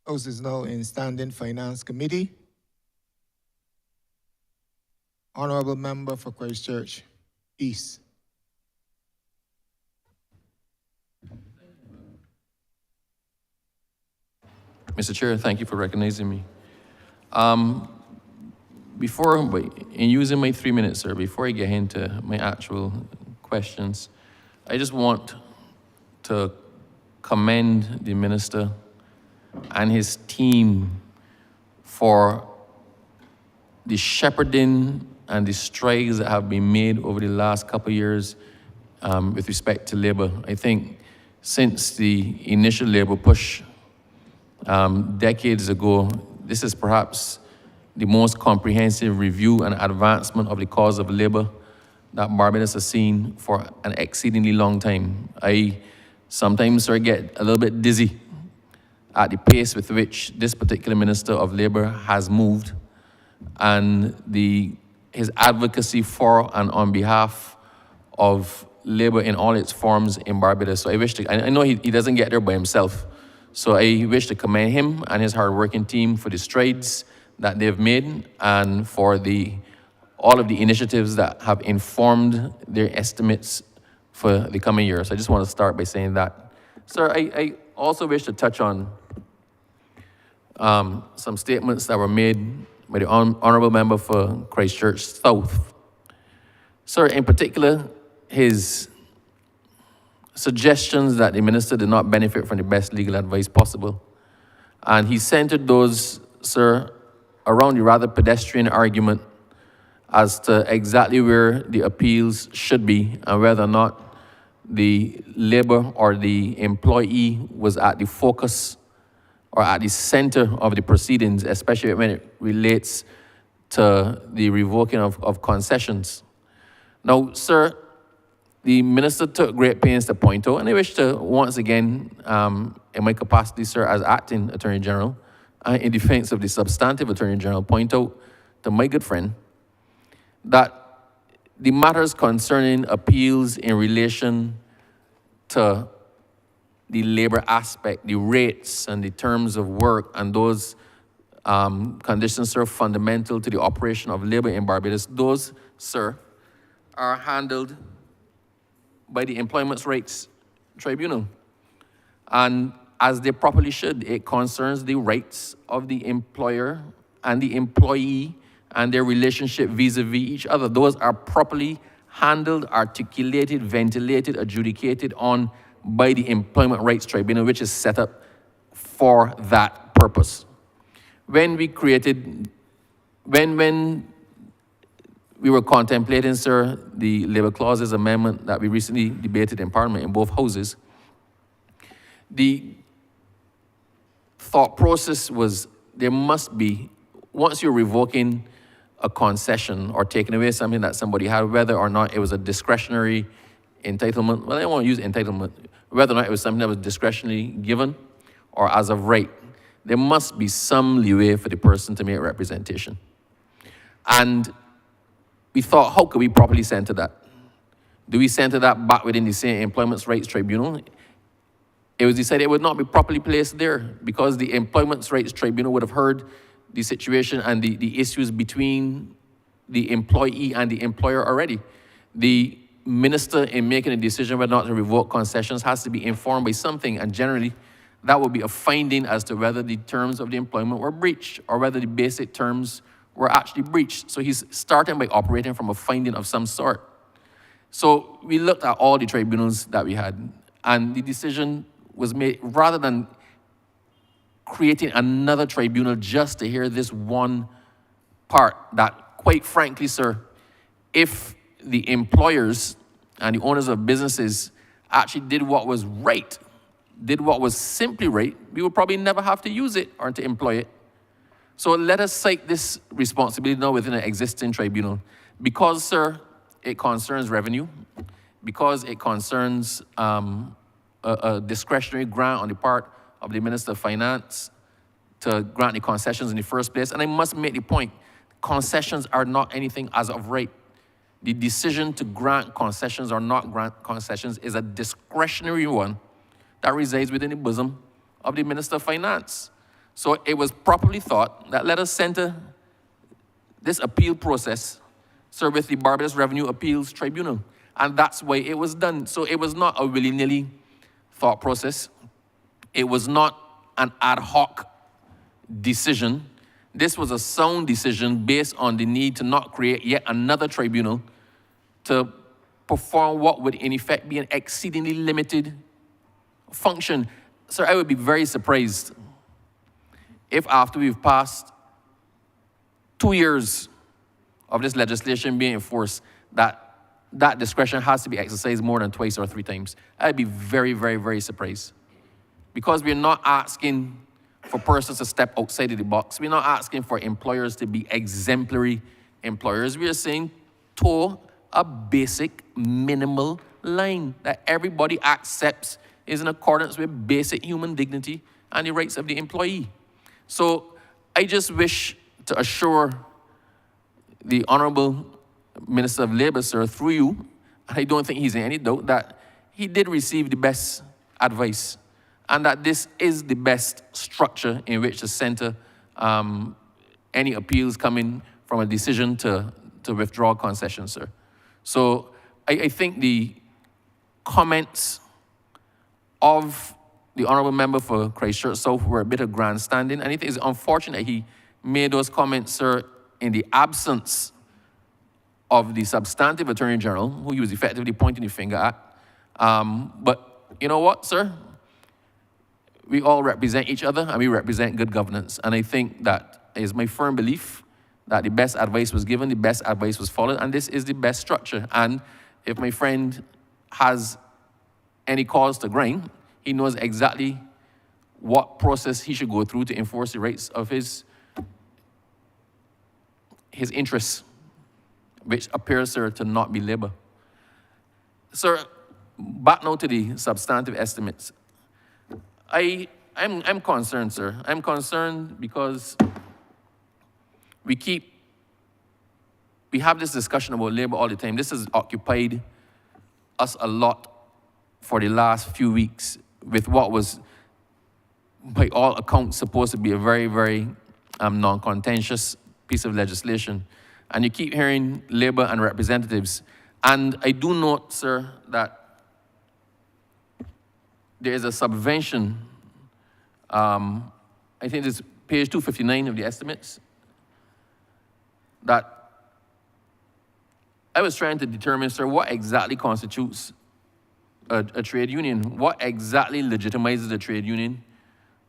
House is now in Standing Finance Committee. Honourable Member for Christchurch East. Mr. Chair, thank you for recognizing me. In using my 3 minutes, sir, before I get into my actual questions, I just want to commend the minister and his team for the shepherding and the strides that have been made over the last couple of years with respect to labor. I think since the initial labor push decades ago, this is perhaps the most comprehensive review and advancement of the cause of labor that Barbados has seen for an exceedingly long time. I sometimes sort of get a little bit dizzy at the pace with which this particular Minister of Labor has moved and his advocacy for and on behalf of labor in all its forms in Barbados. So I know he doesn't get there by himself. So I wish to commend him and his hard-working team for the strides that they've made and for all of the initiatives that have informed their estimates for the coming years. I just want to start by saying that. Sir, I also wish to touch on some statements that were made by the Honourable Member for Christchurch South. Sir, in particular, his suggestions that the minister did not benefit from the best legal advice possible. And he centered those, sir, around the rather pedestrian argument as to exactly where the appeals should be and whether or not the labor or the employee was at the focus or at the center of the proceedings, especially when it relates to the revoking of concessions. Now, sir, the minister took great pains to point out, and I wish to once again, in my capacity, sir, as acting Attorney General, in defense of the substantive Attorney General, point out to my good friend that the matters concerning appeals in relation to the labor aspect, the rates and the terms of work, and those conditions, sir, fundamental to the operation of labor in Barbados, those, sir, are handled by the Employment Rights Tribunal. And as they properly should, it concerns the rights of the employer and the employee and their relationship vis-a-vis each other. Those are properly handled, articulated, ventilated, adjudicated on by the Employment Rights Tribunal, which is set up for that purpose. When we were contemplating, sir, the Labour Clauses Amendment that we recently debated in Parliament in both houses, the thought process was there must be, once you're revoking a concession or taking away something that somebody had, whether or not it was a discretionary entitlement, well, I don't want to use entitlement, whether or not it was something that was discretionarily given or as of right, there must be some leeway for the person to make representation. And we thought, how could we properly center that? Do we center that back within the same Employment Rights Tribunal? It was decided it would not be properly placed there because the Employment Rights Tribunal would have heard the situation and the issues between the employee and the employer already. The minister, in making a decision whether or not to revoke concessions, has to be informed by something, and generally that would be a finding as to whether the terms of the employment were breached or whether the basic terms were actually breached. So he's starting by operating from a finding of some sort. So we looked at all the tribunals that we had, and the decision was made, rather than creating another tribunal just to hear this one part, that quite frankly, sir, if the employers and the owners of businesses actually did what was right, did what was simply right, we would probably never have to use it or to employ it. So let us cite this responsibility now within an existing tribunal. Because, sir, it concerns revenue, because it concerns a discretionary grant on the part of the Minister of Finance to grant the concessions in the first place. And I must make the point, concessions are not anything as of right. The decision to grant concessions or not grant concessions is a discretionary one that resides within the bosom of the Minister of Finance. So it was properly thought that let us center this appeal process, sir, with the Barbados Revenue Appeals Tribunal. And that's why it was done. So it was not a willy-nilly thought process. It was not an ad hoc decision. This was a sound decision based on the need to not create yet another tribunal to perform what would in effect be an exceedingly limited function. Sir, I would be very surprised if after we've passed 2 years of this legislation being enforced, that discretion has to be exercised more than twice or 3 times. I'd be very, very, very surprised. Because we're not asking for persons to step outside of the box. We're not asking for employers to be exemplary employers. We are saying toe a basic minimal line that everybody accepts is in accordance with basic human dignity and the rights of the employee. So I just wish to assure the Honourable Minister of Labour, sir, through you, and I don't think he's in any doubt, that he did receive the best advice and that this is the best structure in which to center any appeals coming from a decision to withdraw concession, sir. So I think the comments of the Honourable Member for Christchurch South were a bit of grandstanding, and it is unfortunate he made those comments, sir, in the absence of the substantive Attorney General, who he was effectively pointing the finger at. But you know what, sir? We all represent each other, and we represent good governance. And I think that is my firm belief that the best advice was given, the best advice was followed, and this is the best structure. And if my friend has any cause to grind, he knows exactly what process he should go through to enforce the rights of his interests, which appears, sir, to not be labor. Sir, back now to the substantive estimates. I'm concerned, sir. I'm concerned because we have this discussion about labor all the time. This has occupied us a lot for the last few weeks with what was, by all accounts, supposed to be a very, very non-contentious piece of legislation. And you keep hearing labor and representatives. And I do note, sir, that there is a subvention. I think it's page 259 of the estimates, that I was trying to determine, sir, what exactly constitutes a trade union? What exactly legitimizes a trade union?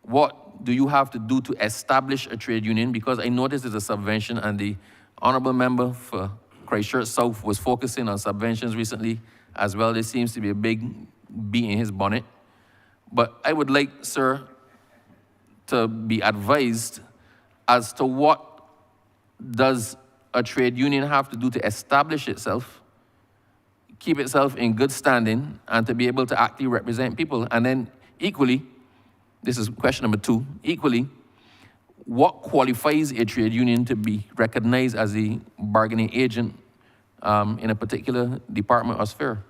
What do you have to do to establish a trade union? Because I noticed there's a subvention, and the Honourable Member for Christchurch South was focusing on subventions recently as well. There seems to be a big bee in his bonnet. But I would like, sir, to be advised as to what does a trade union have to do to establish itself, keep itself in good standing, and to be able to actively represent people. And then equally, this is question number 2, equally, what qualifies a trade union to be recognized as a bargaining agent in a particular department or sphere?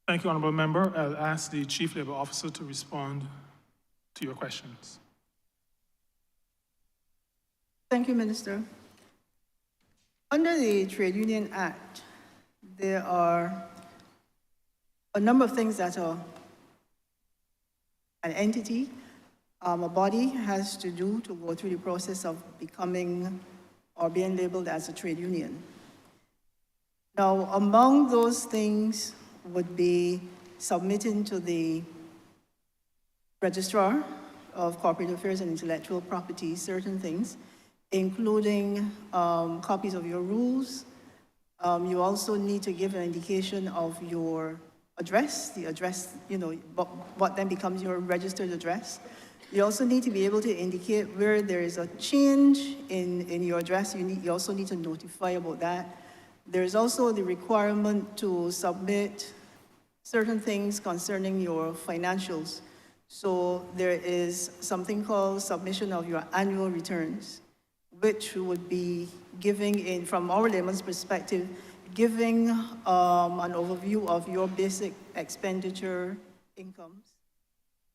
Thank you, Honourable Member. I'll ask the Chief Labour Officer to respond to your questions. Thank you, Minister. Under the Trade Union Act, there are a number of things that an entity, a body has to do to go through the process of becoming or being labeled as a trade union. Now, among those things would be submitting to the Registrar of Corporate Affairs and Intellectual Property certain things, including copies of your rules. You also need to give an indication of your address, the address, what then becomes your registered address. You also need to be able to indicate where there is a change in your address. You also need to notify about that. There's also the requirement to submit certain things concerning your financials. So there is something called submission of your annual returns, which would be giving, from our layman's perspective, giving an overview of your basic expenditure incomes,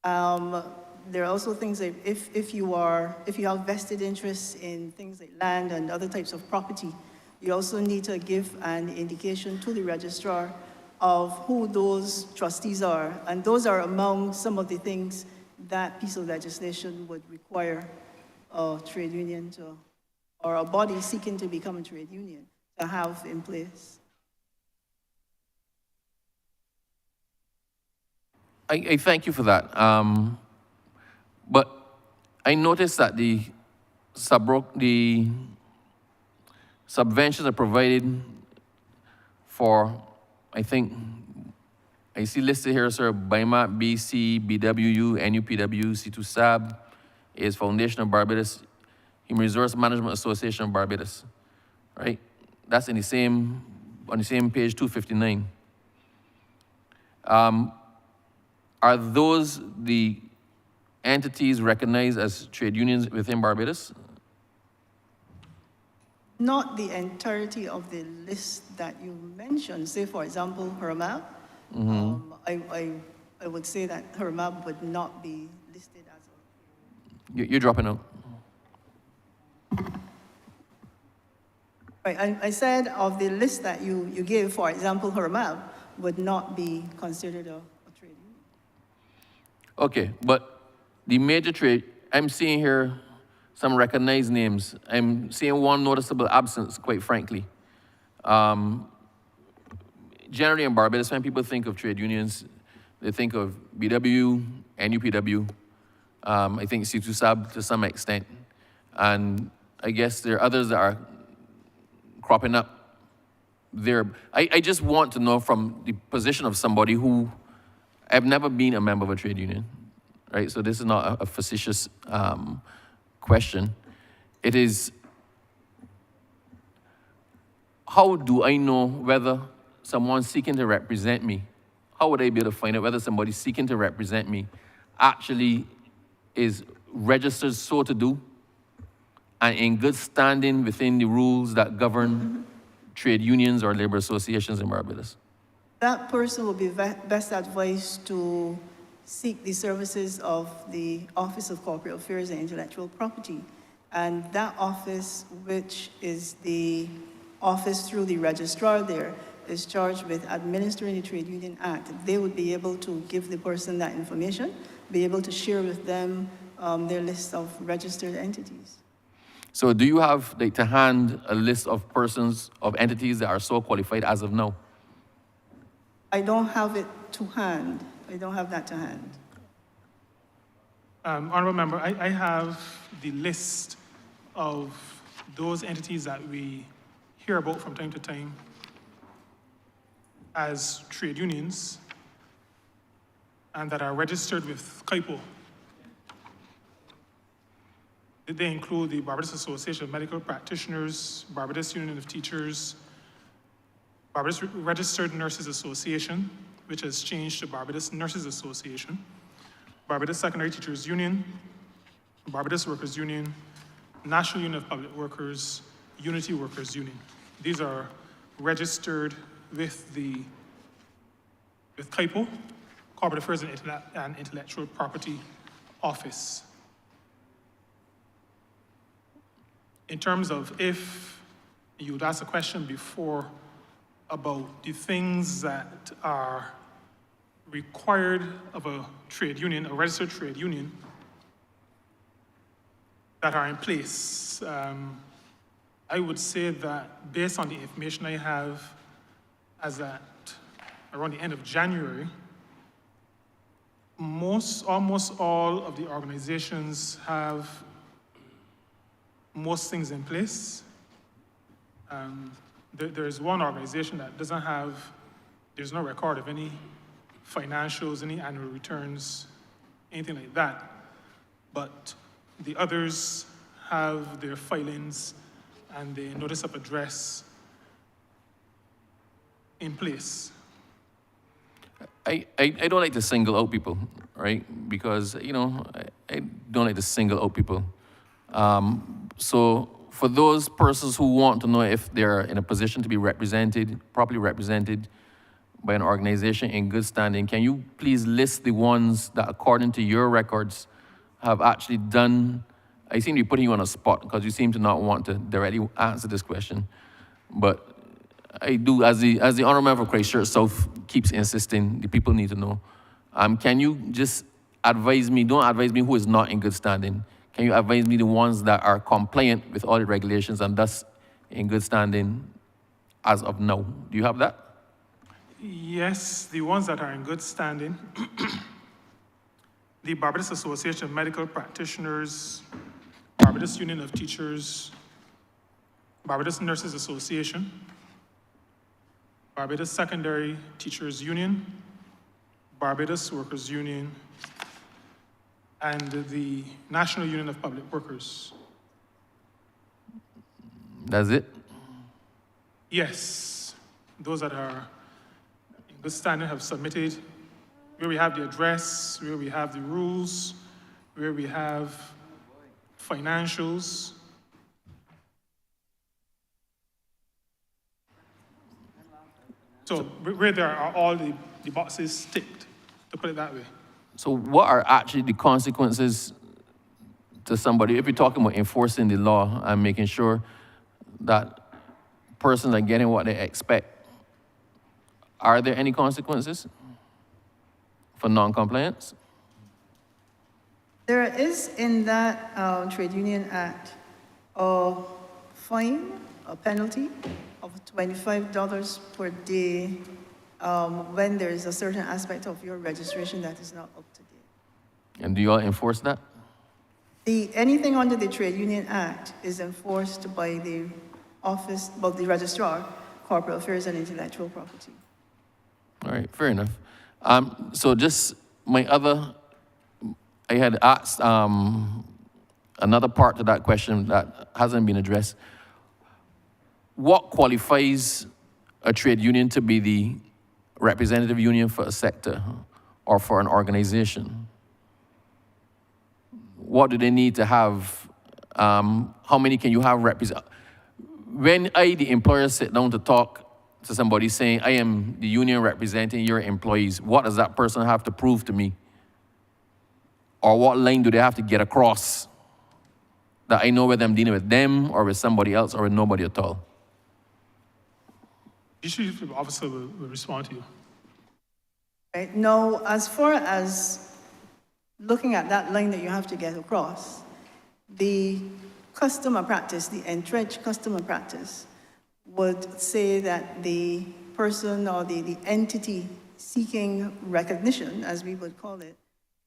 There are also things that if you have vested interests in things like land and other types of property, you also need to give an indication to the registrar of who those trustees are. And those are among some of the things that piece of legislation would require a trade union to, or a body seeking to become a trade union to have in place. I thank you for that. But I noticed that the subventions are provided for, I think, I see listed here, sir, BIMA, BC, BWU, NUPW, C2SAB, is Foundation of Barbados, Human Resource Management Association of Barbados, right? That's on the same page 259. Are those the entities recognized as trade unions within Barbados? Not the entirety of the list that you mentioned. Say, for example, HERMAB. I would say that HERMAB would not be listed as a... You're dropping out. Right, I said of the list that you gave, for example, HERMAB would not be considered a trade union. Okay, but the major trade, I'm seeing here some recognized names. I'm seeing one noticeable absence, quite frankly. Generally in Barbados, when people think of trade unions, they think of BW, NUPW, I think C2SAB to some extent. And I guess there are others that are cropping up there. I just want to know from the position of somebody who, I've never been a member of a trade union, right? So this is not a facetious question. It is, how do I know whether someone seeking to represent me, how would I be able to find out whether somebody seeking to represent me actually is registered so to do and in good standing within the rules that govern trade unions or labor associations in Barbados? That person will be best advised to seek the services of the Office of Corporate Affairs and Intellectual Property. And that office, which is the office through the registrar there, is charged with administering the Trade Union Act. They would be able to give the person that information, be able to share with them their list of registered entities. So do you have to hand a list of persons, of entities that are so qualified as of now? I don't have it to hand. I don't have that to hand. Honourable Member, I have the list of those entities that we hear about from time to time as trade unions and that are registered with CAIPO. They include the Barbados Association of Medical Practitioners, Barbados Union of Teachers, Barbados Registered Nurses Association, which has changed to Barbados Nurses Association, Barbados Secondary Teachers Union, Barbados Workers Union, National Union of Public Workers, Unity Workers Union. These are registered with CAIPO, Corporate Affairs and Intellectual Property Office. In terms of if you would ask a question before about the things that are required of a trade union, a registered trade union, that are in place, I would say that based on the information I have as at around the end of January, almost all of the organizations have most things in place. There is one organization that doesn't have, there's no record of any financials, any annual returns, anything like that. But the others have their filings and the notice of address in place. I don't like to single out people, right? Because, I don't like to single out people. So for those persons who want to know if they're in a position to be represented, properly represented, by an organization in good standing, can you please list the ones that, according to your records, have actually done? I seem to be putting you on a spot because you seem to not want to directly answer this question, but I do, as the Honourable Member for Christchurch South keeps insisting, the people need to know. Can you just advise me, don't advise me who is not in good standing. Can you advise me the ones that are compliant with all the regulations and thus in good standing as of now? Do you have that? Yes, the ones that are in good standing, the Barbados Association of Medical Practitioners, Barbados Union of Teachers, Barbados Nurses Association, Barbados Secondary Teachers Union, Barbados Workers Union, and the National Union of Public Workers. That's it? Yes, those that are in good standing have submitted, where we have the address, where we have the rules, where we have financials. So where there are all the boxes ticked, to put it that way. So what are actually the consequences to somebody, if you're talking about enforcing the law and making sure that persons are getting what they expect? Are there any consequences for non-compliance? There is in that Trade Union Act a fine, a penalty of $25 per day when there is a certain aspect of your registration that is not up to date. And do you all enforce that? Anything under the Trade Union Act is enforced by the office, by the Registrar, Corporate Affairs and Intellectual Property. All right, fair enough. So just I had asked another part to that question that hasn't been addressed. What qualifies a trade union to be the representative union for a sector or for an organization? What do they need to have? How many can you have represent? When the employer, sit down to talk to somebody saying, I am the union representing your employees, what does that person have to prove to me? Or what line do they have to get across that I know whether I'm dealing with them or with somebody else or with nobody at all? Usually the officer will respond to you. Right. Now, as far as looking at that line that you have to get across, the customer practice, the entrenched customer practice, would say that the person or the entity seeking recognition, as we would call it,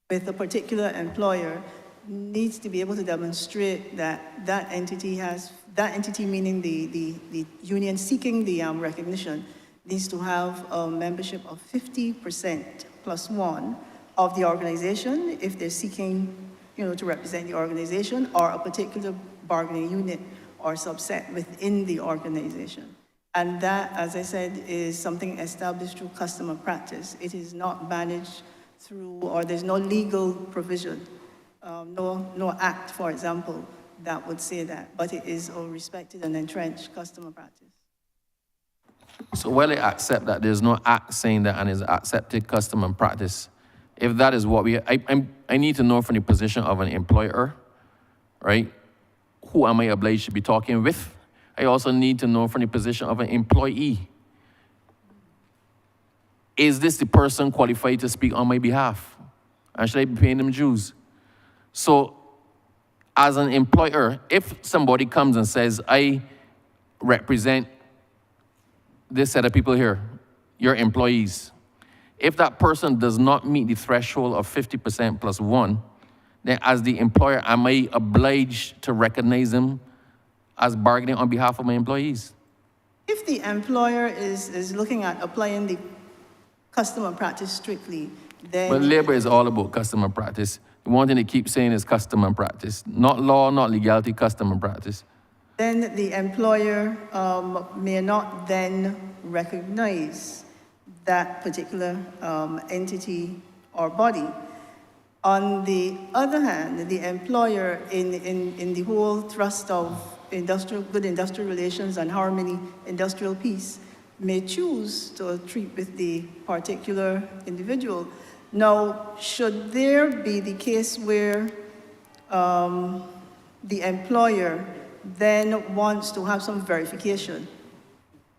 with a particular employer needs to be able to demonstrate that that entity meaning the union seeking the recognition, needs to have a membership of 50% plus one of the organization if they're seeking, to represent the organization or a particular bargaining unit or subset within the organization. And that, as I said, is something established through customer practice. It is not managed through, or there's no legal provision, no act, for example, that would say that, but it is a respected and entrenched customer practice. So while I accept that there's no act saying that and is accepted customer practice, if that is what I need to know from the position of an employer, right? Who am I obliged to be talking with? I also need to know from the position of an employee. Is this the person qualified to speak on my behalf? And should I be paying them dues? So as an employer, if somebody comes and says, I represent this set of people here, your employees, if that person does not meet the threshold of 50% plus one, then as the employer, am I obliged to recognize them as bargaining on behalf of my employees? If the employer is looking at applying the customer practice strictly, then... But labor is all about customer practice. The one thing they keep saying is customer practice. Not law, not legality, customer practice. Then the employer may not then recognize that particular entity or body. On the other hand, the employer, in the whole thrust of good industrial relations and harmony, industrial peace, may choose to treat with the particular individual. Now, should there be the case where the employer then wants to have some verification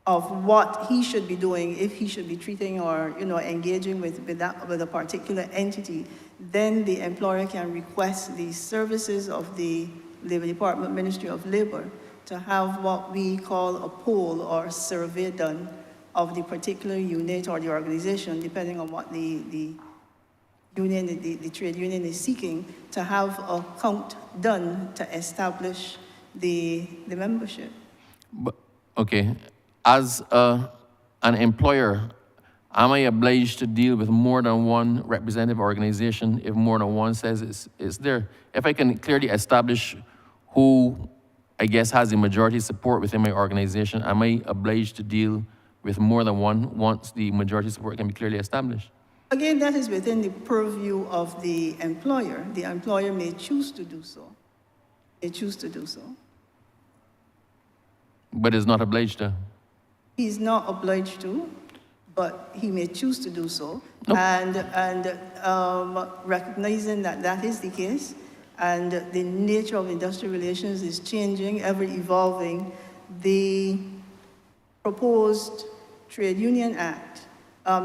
of what he should be doing, if he should be treating or, engaging with a particular entity, then the employer can request the services of the Labor Department, Ministry of Labor, to have what we call a poll or survey done of the particular unit or the organization, depending on what the union, the trade union is seeking, to have a count done to establish the membership. But, okay, as an employer, am I obliged to deal with more than one representative organization if more than one says it's there? If I can clearly establish who, I guess, has the majority support within my organization, am I obliged to deal with more than one once the majority support can be clearly established? Again, that is within the purview of the employer. The employer may choose to do so. May choose to do so. But is not obliged to? He's not obliged to, but he may choose to do so. Nope. And recognizing that that is the case, and the nature of industrial relations is changing, ever evolving, the proposed Trade Union Act,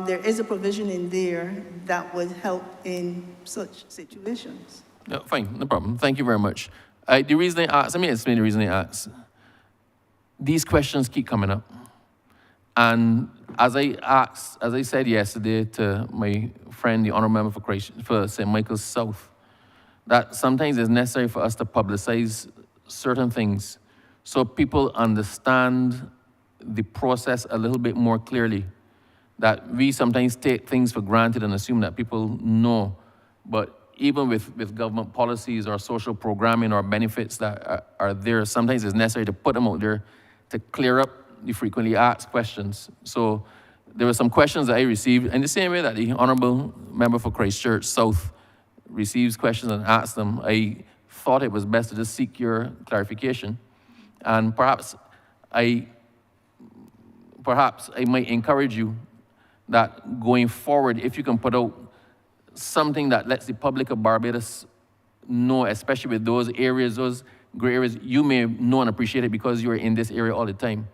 there is a provision in there that would help in such situations. No, fine, no problem. Thank you very much. The reason I asked, let me explain the reason I asked. These questions keep coming up. And as I said yesterday to my friend, the Honourable Member for St. Michael's South, that sometimes it's necessary for us to publicize certain things so people understand the process a little bit more clearly. That we sometimes take things for granted and assume that people know. But even with government policies or social programming or benefits that are there, sometimes it's necessary to put them out there to clear up the frequently asked questions. So there were some questions that I received in the same way that the Honourable Member for Christchurch South receives questions and asks them. I thought it was best to just seek your clarification. And perhaps I might encourage you that going forward, if you can put out something that lets the public of Barbados know, especially with those areas, those gray areas, you may know and appreciate it because you're in this area all the time,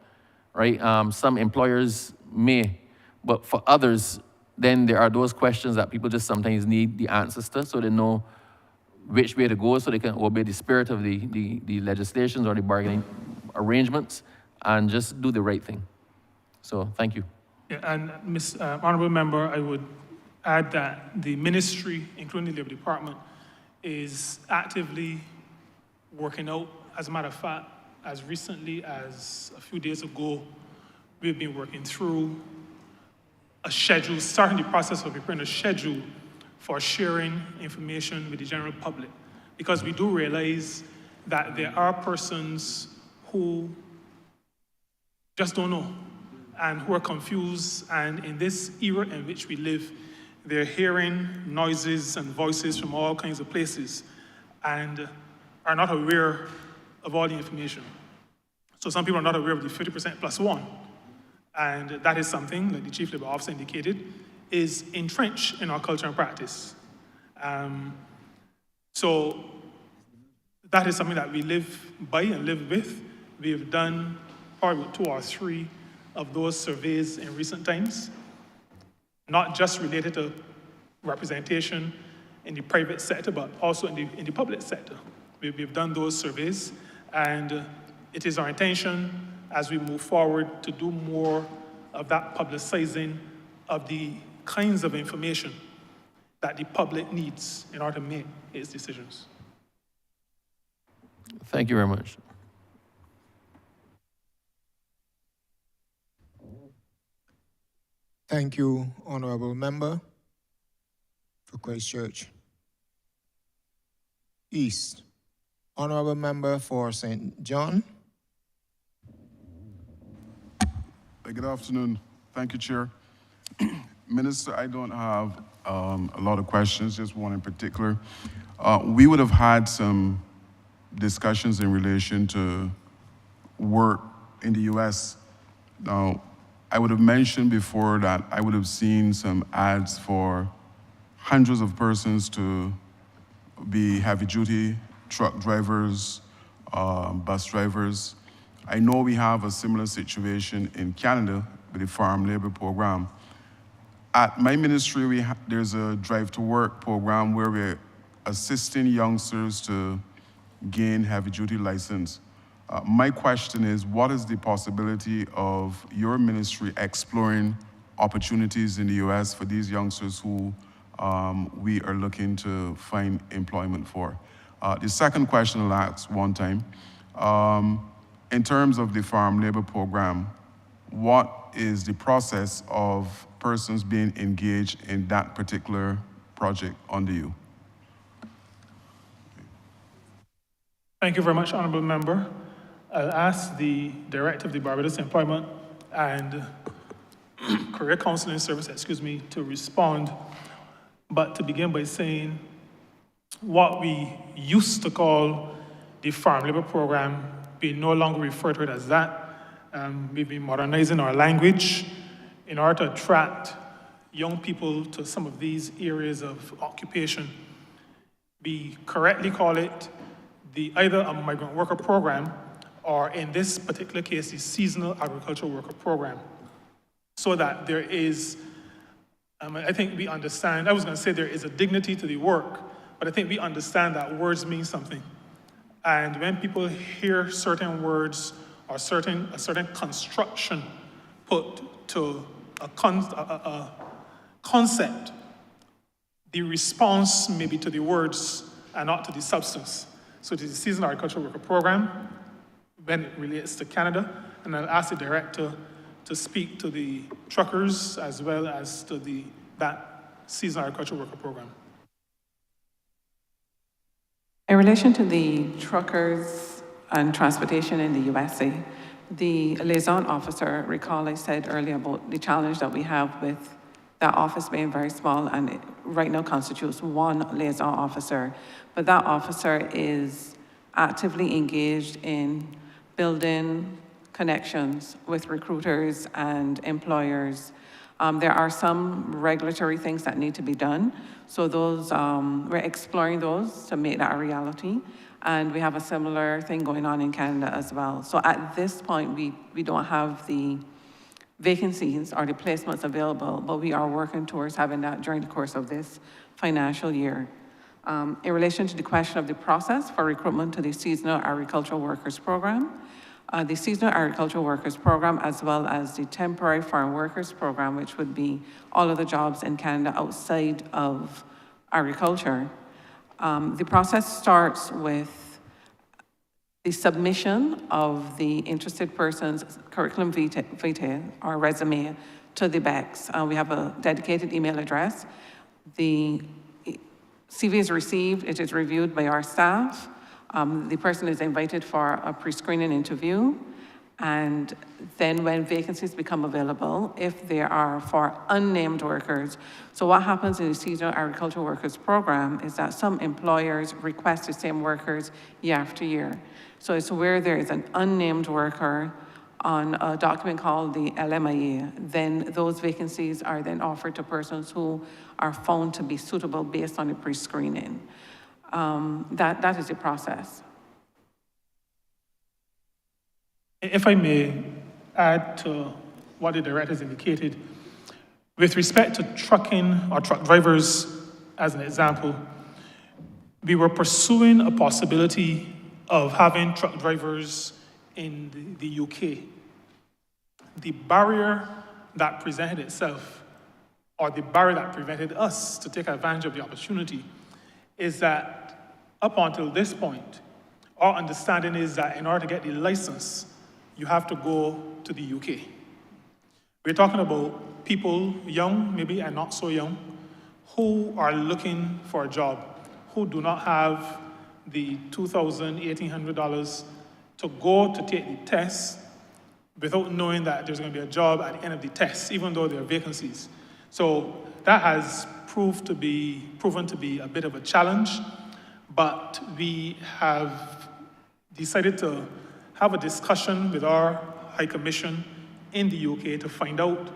right? Some employers may, but for others, then there are those questions that people just sometimes need the answers to, so they know which way to go, so they can obey the spirit of the legislations or the bargaining arrangements and just do the right thing. So thank you. Yeah, and Honourable Member, I would add that the ministry, including the Labor Department, is actively working out. As a matter of fact, as recently as a few days ago, we've been working through a schedule, starting the process of preparing a schedule for sharing information with the general public. Because we do realize that there are persons who just don't know and who are confused, and in this era in which we live, they're hearing noises and voices from all kinds of places and are not aware of all the information. So some people are not aware of the 50% plus one, and that is something, like the Chief Labor Officer indicated, is entrenched in our culture and practice. So that is something that we live by and live with. We have done probably 2 or 3 of those surveys in recent times, not just related to representation in the private sector, but also in the public sector. We've done those surveys, and it is our intention as we move forward to do more of that publicizing of the kinds of information that the public needs in order to make its decisions. Thank you very much. Thank you, Honourable Member for Christchurch East. Honourable Member for St. John. Good afternoon. Thank you, Chair. Minister, I don't have a lot of questions, just one in particular. We would have had some discussions in relation to work in the U.S. Now, I would have mentioned before that I would have seen some ads for hundreds of persons to be heavy-duty truck drivers, bus drivers. I know we have a similar situation in Canada with the farm labor program. At my ministry, there's a Drive to Work program where we're assisting youngsters to gain heavy-duty license. My question is, what is the possibility of your ministry exploring opportunities in the US for these youngsters who we are looking to find employment for? The second question I'll ask one time, in terms of the farm labor program, what is the process of persons being engaged in that particular project under you? Thank you very much, Honourable Member. I'll ask the Director of the Barbados Employment and Career Counseling Service, to respond. But to begin by saying, what we used to call the farm labor program, we no longer refer to it as that. We've been modernizing our language in order to attract young people to some of these areas of occupation. We correctly call it either a migrant worker program or, in this particular case, the seasonal agricultural worker program. So that there is, I think we understand, I was going to say there is a dignity to the work, but I think we understand that words mean something. And when people hear certain words or a certain construction put to a concept, the response may be to the words and not to the substance. So it is the seasonal agricultural worker program when it relates to Canada, and I'll ask the director to speak to the truckers as well as to that seasonal agricultural worker program. In relation to the truckers and transportation in the USA, the liaison officer, recall I said earlier about the challenge that we have with that office being very small, and it right now constitutes one liaison officer, but that officer is actively engaged in building connections with recruiters and employers. There are some regulatory things that need to be done. So those, we're exploring those to make that a reality. And we have a similar thing going on in Canada as well. So at this point, we don't have the vacancies or the placements available, but we are working towards having that during the course of this financial year. In relation to the question of the process for recruitment to the Seasonal Agricultural Workers Program, the Seasonal Agricultural Workers Program, as well as the Temporary Foreign Workers Program, which would be all of the jobs in Canada outside of agriculture. The process starts with the submission of the interested person's curriculum vitae or resume to the BECS. We have a dedicated email address. The CV is received, it is reviewed by our staff. The person is invited for a pre-screening interview, and then when vacancies become available, if they are for unnamed workers. So what happens in the Seasonal Agricultural Workers Program is that some employers request the same workers year after year. So it's where there is an unnamed worker on a document called the LMIA, then those vacancies are then offered to persons who are found to be suitable based on the pre-screening. That is the process. If I may add to what the director has indicated, with respect to trucking or truck drivers, as an example, we were pursuing a possibility of having truck drivers in the UK. The barrier that presented itself, or the barrier that prevented us to take advantage of the opportunity, is that up until this point, our understanding is that in order to get the license, you have to go to the UK. We're talking about people, young maybe and not so young, who are looking for a job, who do not have the $2,000, $1,800 to go to take the test without knowing that there's going to be a job at the end of the test, even though there are vacancies. So that has proven to be a bit of a challenge, but we have decided to have a discussion with our High Commission in the UK to find out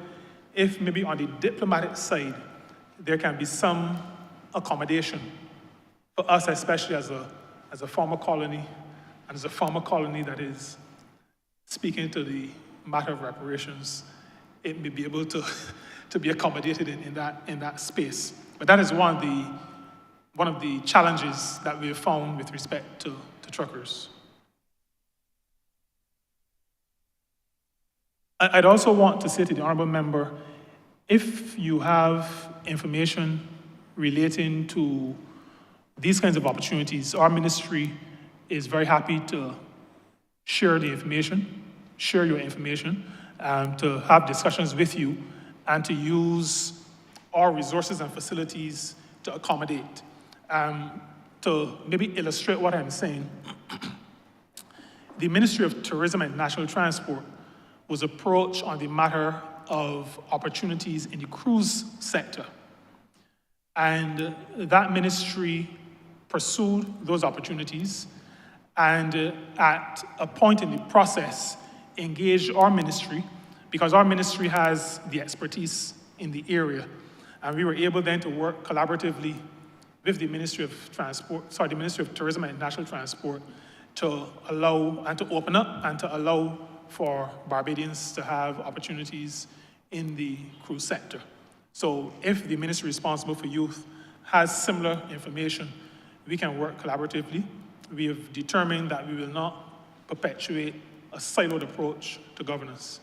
if maybe on the diplomatic side, there can be some accommodation for us, especially as a former colony, and as a former colony that is speaking to the matter of reparations, it may be able to, to be accommodated in that space. But that is one of the challenges that we have found with respect to truckers. I'd also want to say to the honourable member, if you have information relating to these kinds of opportunities, our ministry is very happy to share the information, share your information, to have discussions with you, and to use our resources and facilities to accommodate. To maybe illustrate what I'm saying, the Ministry of Tourism and National Transport was approached on the matter of opportunities in the cruise sector. And that ministry pursued those opportunities, and at a point in the process, engaged our ministry, because our ministry has the expertise in the area. And we were able then to work collaboratively with the Ministry of the Ministry of Tourism and National Transport to allow and to open up and to allow for Barbadians to have opportunities in the cruise sector. So if the ministry responsible for youth has similar information, we can work collaboratively. We have determined that we will not perpetuate a siloed approach to governance.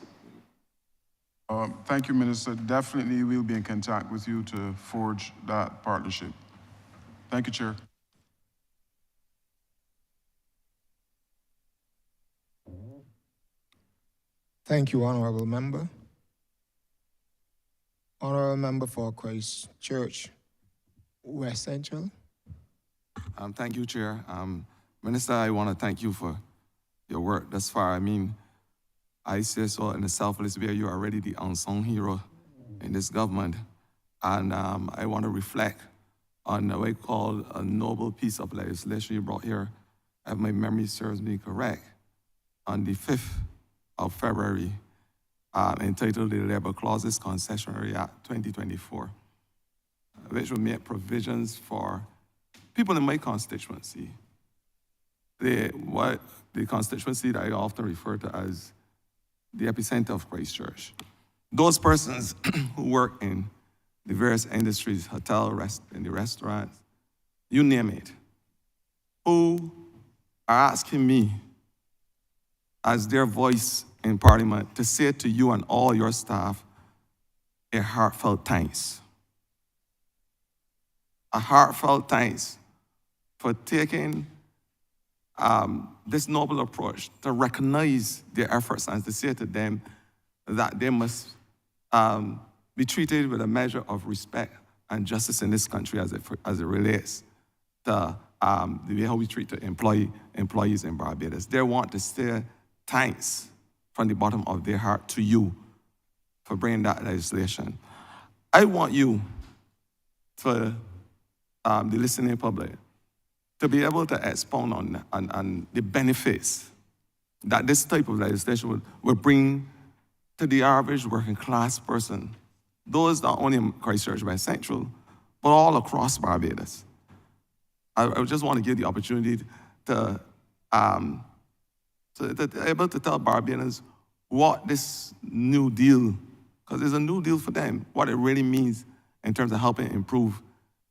Thank you, Minister. Definitely we'll be in contact with you to forge that partnership. Thank you, Chair. Thank you, Honourable Member. Honourable Member for Christ Church, West Central. Thank you, Chair. Minister, I want to thank you for your work thus far. I mean, I say so in a selfless way, you are already the unsung hero in this government. And I want to reflect on what I call a noble piece of legislation you brought here, if my memory serves me correct, on the 5th of February, entitled the Labor Clauses Concessionary Act 2024, which will make provisions for people in my constituency, what the constituency that I often refer to as the epicenter of Christ Church. Those persons who work in the various industries, hotel, in the restaurants, you name it, who are asking me as their voice in Parliament to say to you and all your staff a heartfelt thanks. A heartfelt thanks for taking this noble approach to recognize their efforts and to say to them that they must be treated with a measure of respect and justice in this country as it relates to the way how we treat the employees in Barbados. They want to say thanks from the bottom of their heart to you for bringing that legislation. I want you, for the listening public, to be able to expound on the benefits that this type of legislation would bring to the average working class person, those not only in Christchurch West Central, but all across Barbados. I just want to give the opportunity to able to tell Barbadians what this new deal, because it's a new deal for them, what it really means in terms of helping improve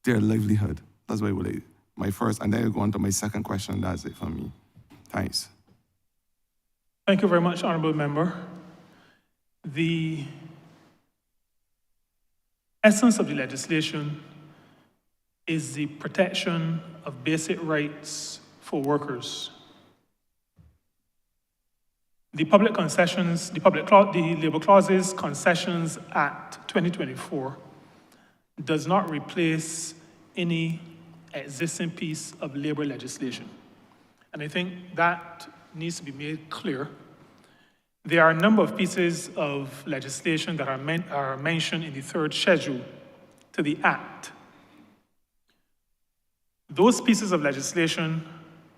their livelihood. That's why my first, and then I'll go on to my second question. That's it for me. Thanks. Thank you very much, Honourable Member. The essence of the legislation is the protection of basic rights for workers. The Public Concessions, the Labour Clauses Concessions Act 2024 does not replace any existing piece of labor legislation. And I think that needs to be made clear. There are a number of pieces of legislation that are mentioned in the third schedule to the Act. Those pieces of legislation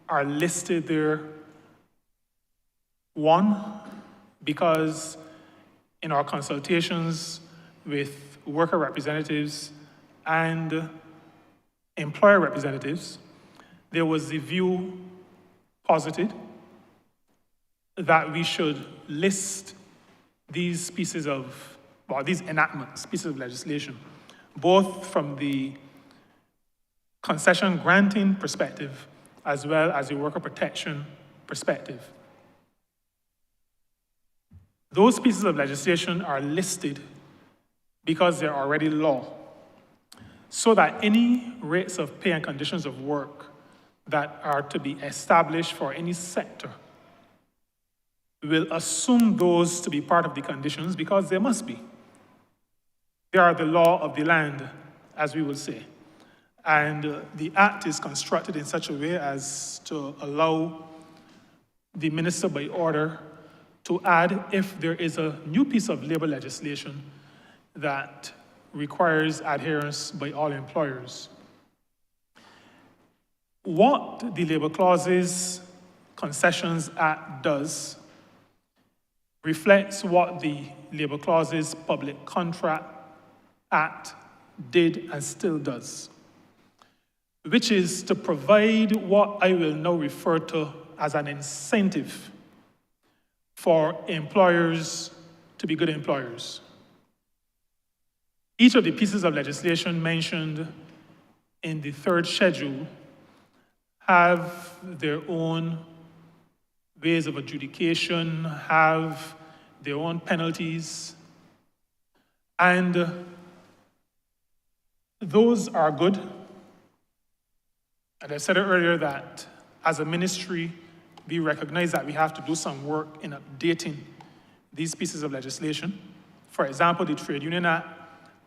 are listed there, one, because in our consultations with worker representatives and employer representatives, there was the view posited that we should list these pieces of, well, these enactments, pieces of legislation, both from the concession granting perspective as well as a worker protection perspective. Those pieces of legislation are listed because they're already law, so that any rates of pay and conditions of work that are to be established for any sector will assume those to be part of the conditions because they must be. They are the law of the land, as we will say. And the Act is constructed in such a way as to allow the minister by order to add if there is a new piece of labor legislation that requires adherence by all employers. What the Labor Clauses Concessions Act does reflects what the Labor Clauses Public Contract Act did and still does, which is to provide what I will now refer to as an incentive for employers to be good employers. Each of the pieces of legislation mentioned in the third schedule have their own ways of adjudication, have their own penalties, and those are good. And I said it earlier that as a ministry, we recognize that we have to do some work in updating these pieces of legislation. For example, the Trade Union Act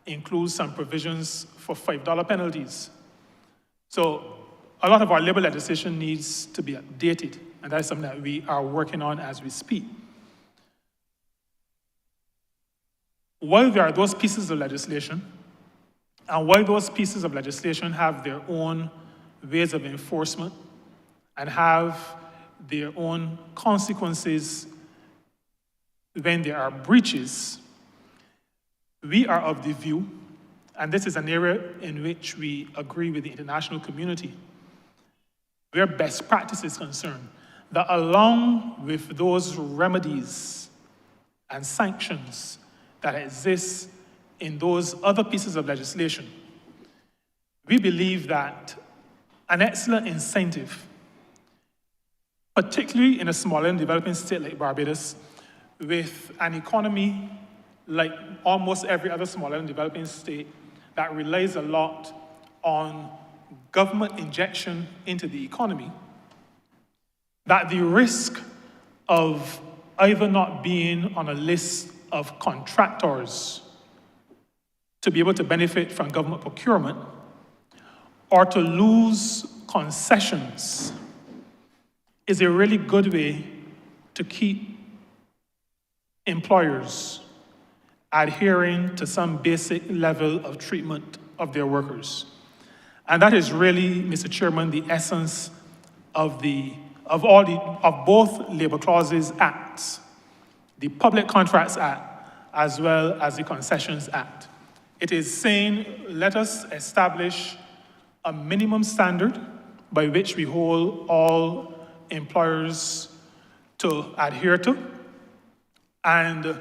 includes some provisions for $5 penalties. So a lot of our labor legislation needs to be updated, and that's something that we are working on as we speak. While there are those pieces of legislation, and while those pieces of legislation have their own ways of enforcement and have their own consequences when there are breaches, we are of the view, and this is an area in which we agree with the international community, where best practice is concerned, that along with those remedies and sanctions that exist in those other pieces of legislation, we believe that an excellent incentive, particularly in a smaller and developing state like Barbados, with an economy like almost every other smaller and developing state that relies a lot on government injection into the economy, that the risk of either not being on a list of contractors to be able to benefit from government procurement or to lose concessions is a really good way to keep employers adhering to some basic level of treatment of their workers. And that is really, Mr. Chairman, the essence of both Labor Clauses Acts, the Public Contracts Act, as well as the Concessions Act. It is saying, let us establish a minimum standard by which we hold all employers to adhere to, and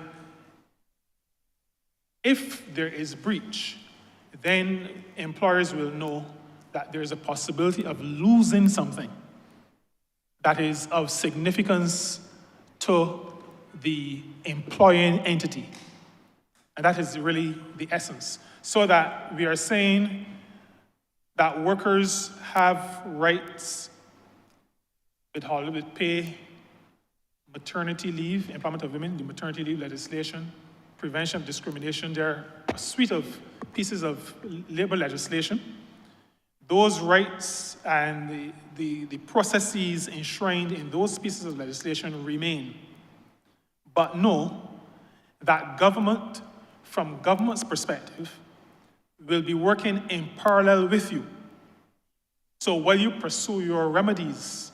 if there is breach, then employers will know that there is a possibility of losing something that is of significance to the employing entity. And that is really the essence. So that we are saying that workers have rights with holiday with pay, maternity leave, employment of women, the maternity leave legislation, prevention of discrimination. There are a suite of pieces of labor legislation. Those rights and the processes enshrined in those pieces of legislation remain. But know that government, from government's perspective, will be working in parallel with you. So while you pursue your remedies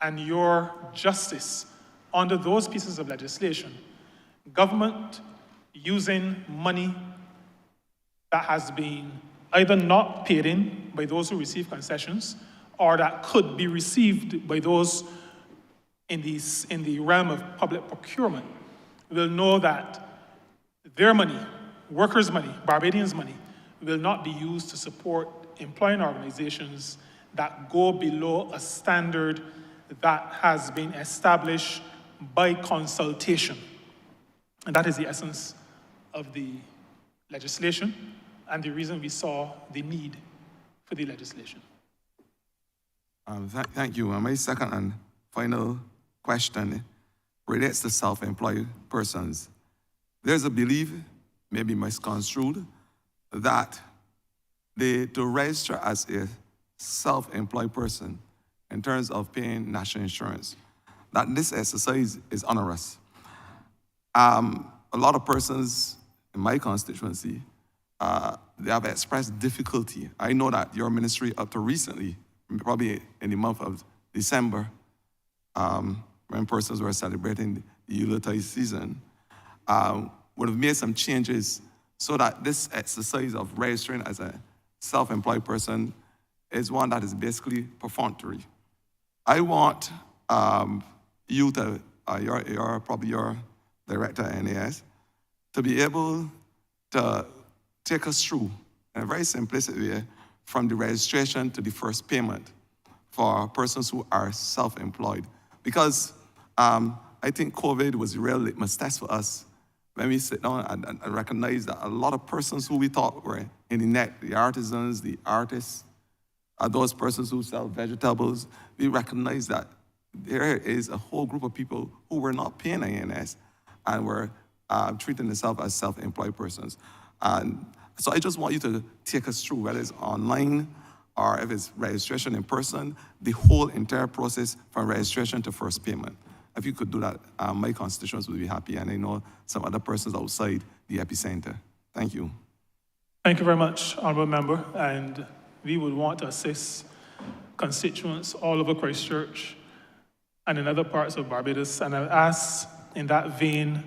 and your justice under those pieces of legislation, government using money that has been either not paid in by those who receive concessions or that could be received by those in the realm of public procurement will know that their money, workers' money, Barbadians' money, will not be used to support employing organizations that go below a standard that has been established by consultation. And that is the essence of the legislation and the reason we saw the need for the legislation. Thank you. My second and final question relates to self-employed persons. There's a belief, maybe misconstrued, that to register as a self-employed person in terms of paying national insurance, that this exercise is onerous. A lot of persons in my constituency, they have expressed difficulty. I know that your ministry up to recently, probably in the month of December, when persons were celebrating the Yuletide season, would have made some changes so that this exercise of registering as a self-employed person is one that is basically perfunctory. I want you to, probably your director at NAS, to be able to take us through in a very simplistic way from the registration to the first payment for persons who are self-employed. Because I think COVID was a real litmus test for us when we sit down and recognize that a lot of persons who we thought were in the net, the artisans, the artists, those persons who sell vegetables, we recognize that there is a whole group of people who were not paying INS and were treating themselves as self-employed persons. And so I just want you to take us through, whether it's online or if it's registration in person, the whole entire process from registration to first payment. If you could do that, my constituents would be happy, and I know some other persons outside the epicenter. Thank you. Thank you very much, Honourable Member. And we would want to assist constituents all over Christchurch and in other parts of Barbados. And I ask in that vein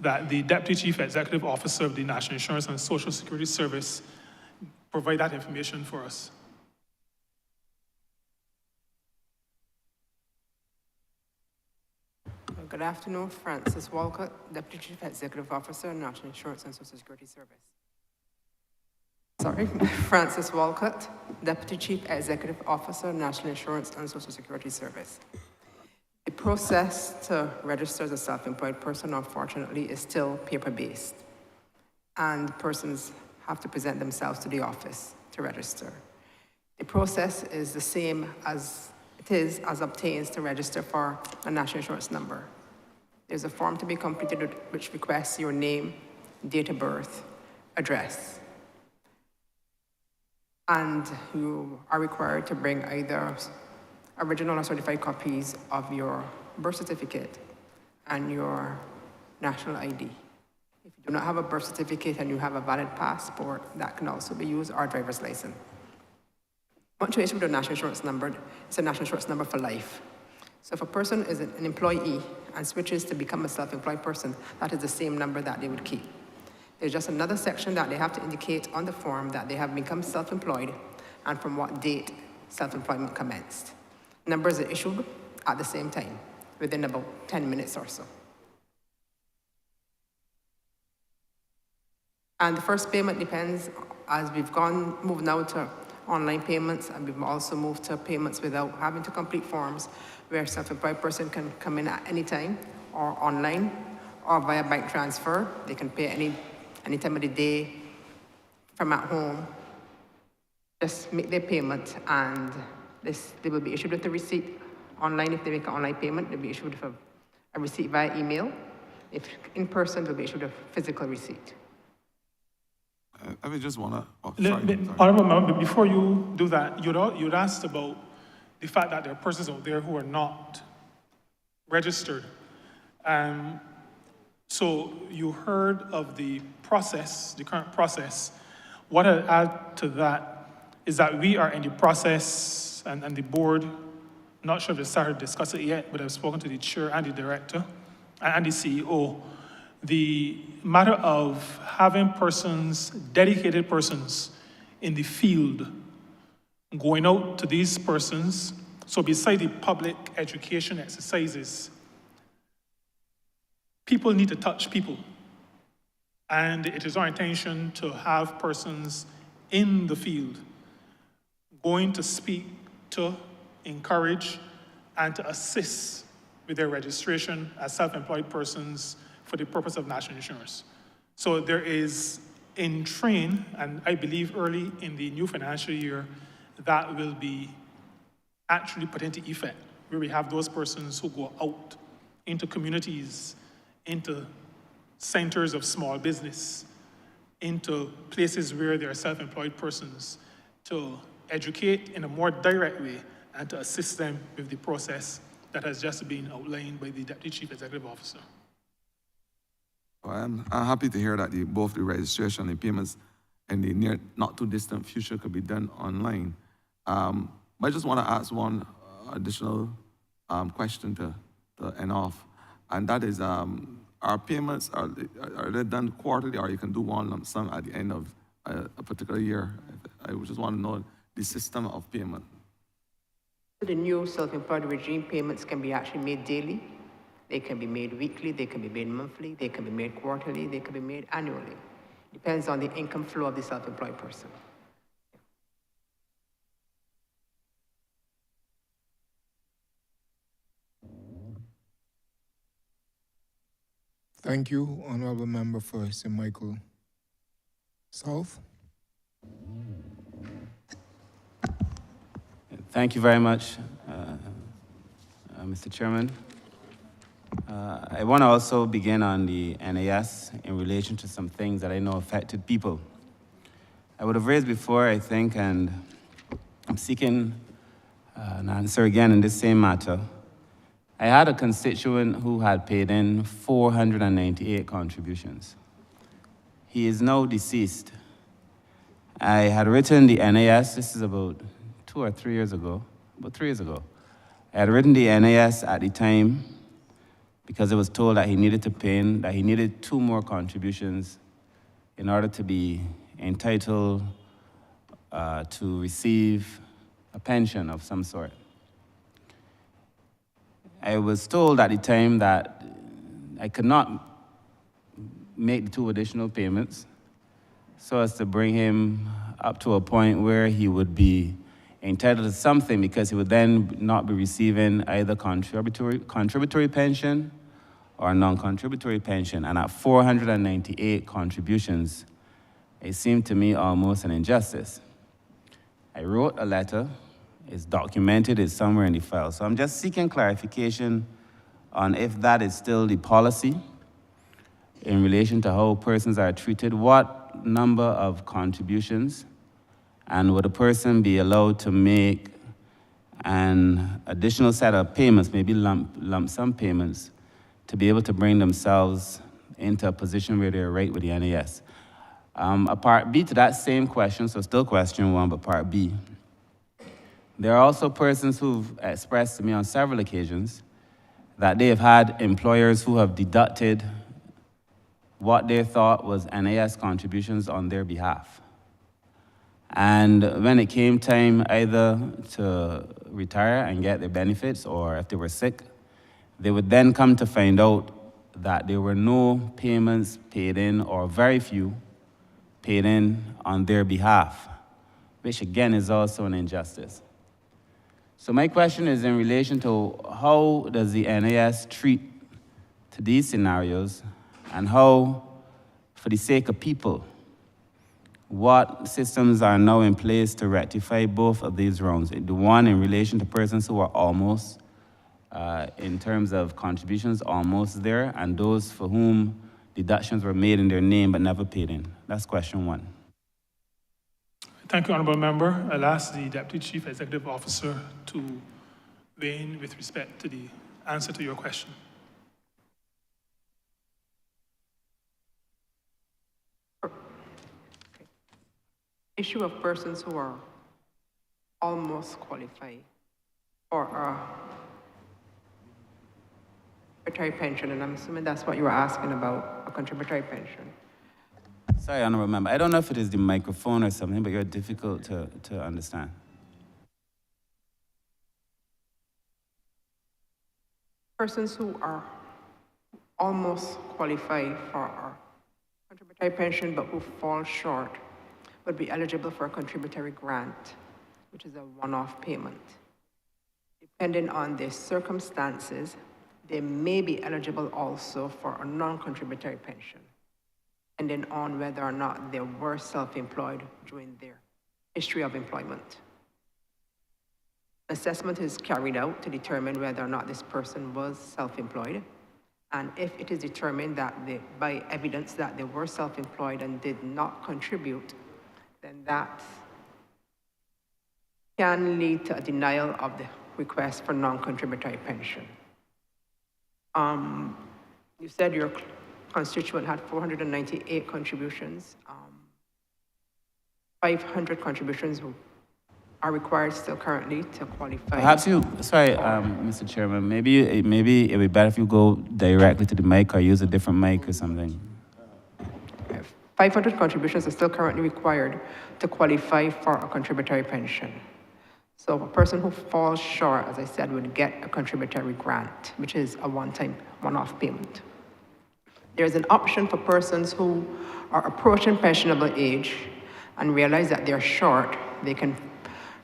that the Deputy Chief Executive Officer of the National Insurance and Social Security Service provide that information for us. Good afternoon, Francis Walcott, Deputy Chief Executive Officer, National Insurance and Social Security Service. Francis Walcott, Deputy Chief Executive Officer, National Insurance and Social Security Service. The process to register as a self-employed person, unfortunately, is still paper-based, and persons have to present themselves to the office to register. The process is the same as it is as obtains to register for a national insurance number. There's a form to be completed which requests your name, date of birth, address. And you are required to bring either original or certified copies of your birth certificate and your national ID. If you do not have a birth certificate and you have a valid passport, that can also be used, or a driver's license. Once you issue a national insurance number, it's a national insurance number for life. So if a person is an employee and switches to become a self-employed person, that is the same number that they would keep. There's just another section that they have to indicate on the form that they have become self-employed and from what date self-employment commenced. Numbers are issued at the same time, within about 10 minutes or so. And the first payment depends, as we've moved now to online payments, and we've also moved to payments without having to complete forms, where a self-employed person can come in at any time, or online, or via bank transfer. They can pay any time of the day from at home. Just make their payment, and they will be issued with a receipt online. If they make an online payment, they'll be issued with a receipt via email. If in person, they'll be issued a physical receipt. I would just want to... Honourable Member, before you do that, you'd asked about the fact that there are persons out there who are not registered. So you heard of the process, the current process. What I'd add to that is that we are in the process, and the board, not sure if they started to discuss it yet, but I've spoken to the chair and the director and the CEO The matter of having persons, dedicated persons in the field, going out to these persons, so beside the public education exercises, people need to touch people. And it is our intention to have persons in the field going to speak, to encourage, and to assist with their registration as self-employed persons for the purpose of national insurance. So there is in train, and I believe early in the new financial year, that will be actually put into effect, where we have those persons who go out into communities, into centers of small business, into places where there are self-employed persons, to educate in a more direct way and to assist them with the process that has just been outlined by the Deputy Chief Executive Officer. I'm happy to hear that both the registration and payments in the near, not too distant future could be done online. But I just want to ask one additional question to end off, and that is, our payments, are they done quarterly, or you can do one lump sum at the end of a particular year? I just want to know the system of payment. The new self-employed regime, payments can be actually made daily. They can be made weekly, they can be made monthly, they can be made quarterly, they can be made annually. Depends on the income flow of the self-employed person. Thank you, Honourable Member for St. Michael South. Thank you very much, Mr. Chairman. I want to also begin on the NAS in relation to some things that I know affected people. I would have raised before, I think, and I'm seeking an answer again in this same matter. I had a constituent who had paid in 498 contributions. He is now deceased. I had written the NAS, this is about 2 or 3 years ago, about 3 years ago. I had written the NAS at the time because it was told that he needed to pay in, that he needed 2 more contributions in order to be entitled to receive a pension of some sort. I was told at the time that I could not make the 2 additional payments so as to bring him up to a point where he would be entitled to something, because he would then not be receiving either contributory pension or non-contributory pension. And at 498 contributions, it seemed to me almost an injustice. I wrote a letter. It's documented, it's somewhere in the file. So I'm just seeking clarification on if that is still the policy in relation to how persons are treated, what number of contributions, and would a person be allowed to make an additional set of payments, maybe lump sum payments, to be able to bring themselves into a position where they're right with the NAS. A part B to that same question, so still question 1, but part B. There are also persons who've expressed to me on several occasions that they have had employers who have deducted what they thought was NAS contributions on their behalf. And when it came time either to retire and get their benefits, or if they were sick, they would then come to find out that there were no payments paid in, or very few paid in on their behalf, which again is also an injustice. So my question is in relation to how does the NAS treat to these scenarios, and how, for the sake of people, what systems are now in place to rectify both of these wrongs? The one in relation to persons who are almost, in terms of contributions, almost there, and those for whom deductions were made in their name but never paid in. That's question 1. Thank you, Honourable Member. I'll ask the Deputy Chief Executive Officer to weigh in with respect to the answer to your question. Issue of persons who are almost qualified or are contributory pension, and I'm assuming that's what you were asking about, a contributory pension. Sorry, Honourable Member. I don't know if it is the microphone or something, but you're difficult to understand. Persons who are almost qualified for a contributory pension but who fall short would be eligible for a contributory grant, which is a one-off payment. Depending on their circumstances, they may be eligible also for a non-contributory pension, depending on whether or not they were self-employed during their history of employment. Assessment is carried out to determine whether or not this person was self-employed. And if it is determined that by evidence that they were self-employed and did not contribute, then that can lead to a denial of the request for non-contributory pension. You said your constituent had 498 contributions. 500 contributions are required still currently to qualify. Perhaps Mr. Chairman, maybe it would be better if you go directly to the mic or use a different mic or something. 500 contributions are still currently required to qualify for a contributory pension. So a person who falls short, as I said, would get a contributory grant, which is a one-time, one-off payment. There's an option for persons who are approaching pensionable age and realize that they're short. They can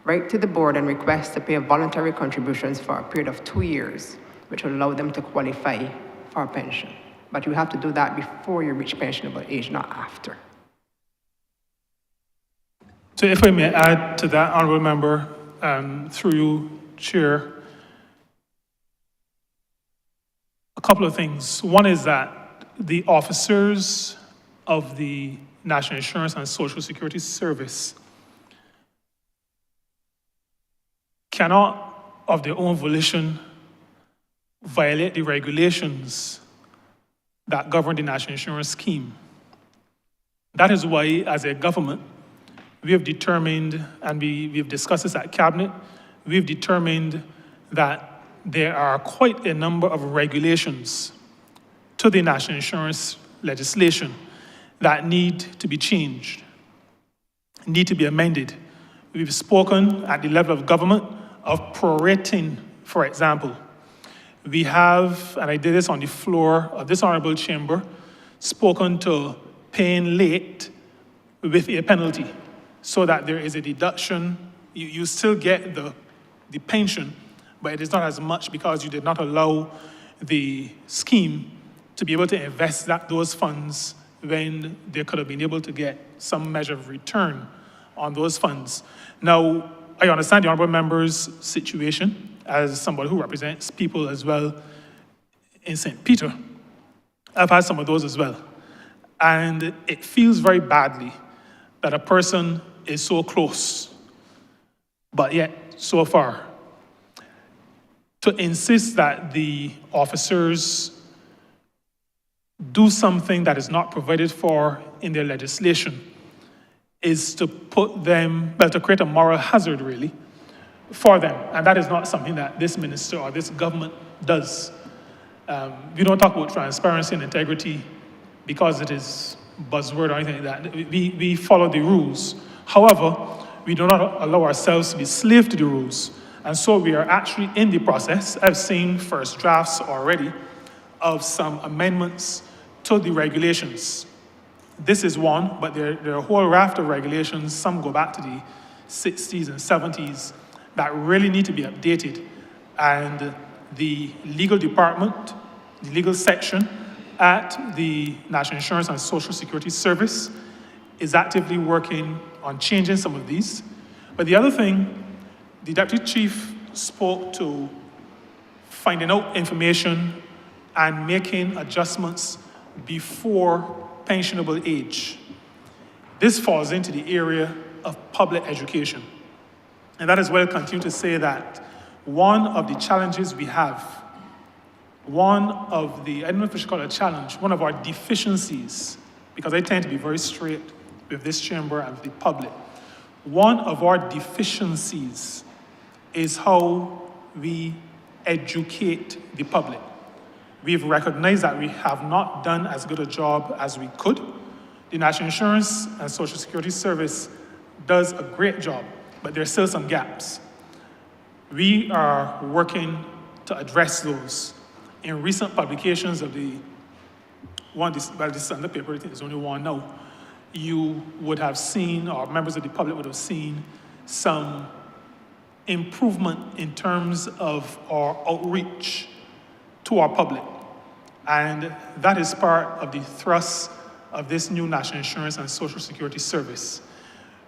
write to the board and request to pay voluntary contributions for a period of 2 years, which will allow them to qualify for a pension. But you have to do that before you reach pensionable age, not after. So if I may add to that, Honourable Member, through you, Chair, a couple of things. One is that the officers of the National Insurance and Social Security Service cannot, of their own volition, violate the regulations that govern the National Insurance Scheme. That is why, as a government, we have determined, and we've discussed this at Cabinet, we've determined that there are quite a number of regulations to the National Insurance legislation that need to be changed, need to be amended. We've spoken at the level of government of prorating, for example. We have, and I did this on the floor of this Honourable Chamber, spoken to paying late with a penalty, so that there is a deduction. You still get the pension, but it is not as much because you did not allow the scheme to be able to invest those funds when they could have been able to get some measure of return on those funds. Now, I understand the Honourable Member's situation as somebody who represents people as well in St. Peter. I've had some of those as well. And it feels very badly that a person is so close, but yet so far. To insist that the officers do something that is not provided for in their legislation is to put them, well, to create a moral hazard, really, for them. And that is not something that this minister or this government does. We don't talk about transparency and integrity because it is buzzword or anything like that. We follow the rules. However, we do not allow ourselves to be slave to the rules. And so we are actually in the process. I've seen first drafts already of some amendments to the regulations. This is one, but there are a whole raft of regulations. Some go back to the 60s and 70s that really need to be updated. And the legal department, the legal section at the National Insurance and Social Security Service is actively working on changing some of these. But the other thing, the Deputy Chief spoke to finding out information and making adjustments before pensionable age. This falls into the area of public education. And that is why I continue to say that one of the challenges we have, I don't know if we should call it a challenge, one of our deficiencies, because I tend to be very straight with this chamber and with the public, one of our deficiencies is how we educate the public. We've recognized that we have not done as good a job as we could. The National Insurance and Social Security Service does a great job, but there's still some gaps. We are working to address those. In recent publications of the one, this is on the paper, there's only one now, you would have seen, or members of the public would have seen, some improvement in terms of our outreach to our public. And that is part of the thrust of this new National Insurance and Social Security Service.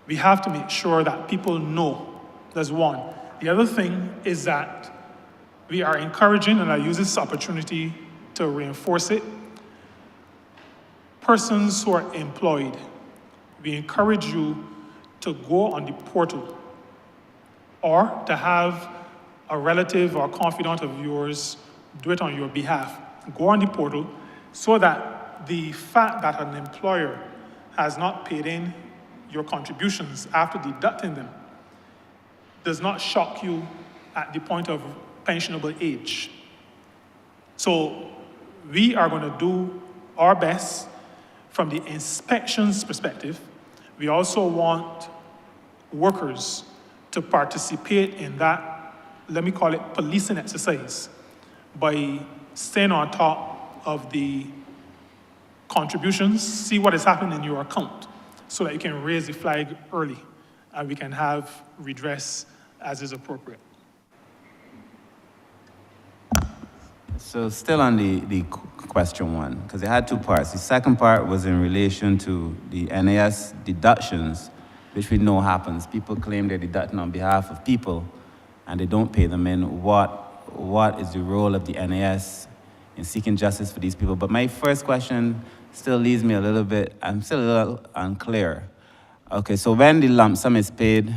We have to make sure that people know. That's one. The other thing is that we are encouraging, and I use this opportunity to reinforce it, persons who are employed. We encourage you to go on the portal or to have a relative or confidant of yours do it on your behalf. Go on the portal so that the fact that an employer has not paid in your contributions after deducting them does not shock you at the point of pensionable age. So we are going to do our best from the inspections perspective. We also want workers to participate in that, let me call it policing exercise, by staying on top of the contributions, see what is happening in your account, so that you can raise the flag early and we can have redress as is appropriate. So still on the question one, because it had two parts. The second part was in relation to the NAS deductions, which we know happens. People claim they're deducting on behalf of people and they don't pay them in. What is the role of the NAS in seeking justice for these people? But my first question still leaves me a little bit, I'm still a little unclear. Okay, so when the lump sum is paid,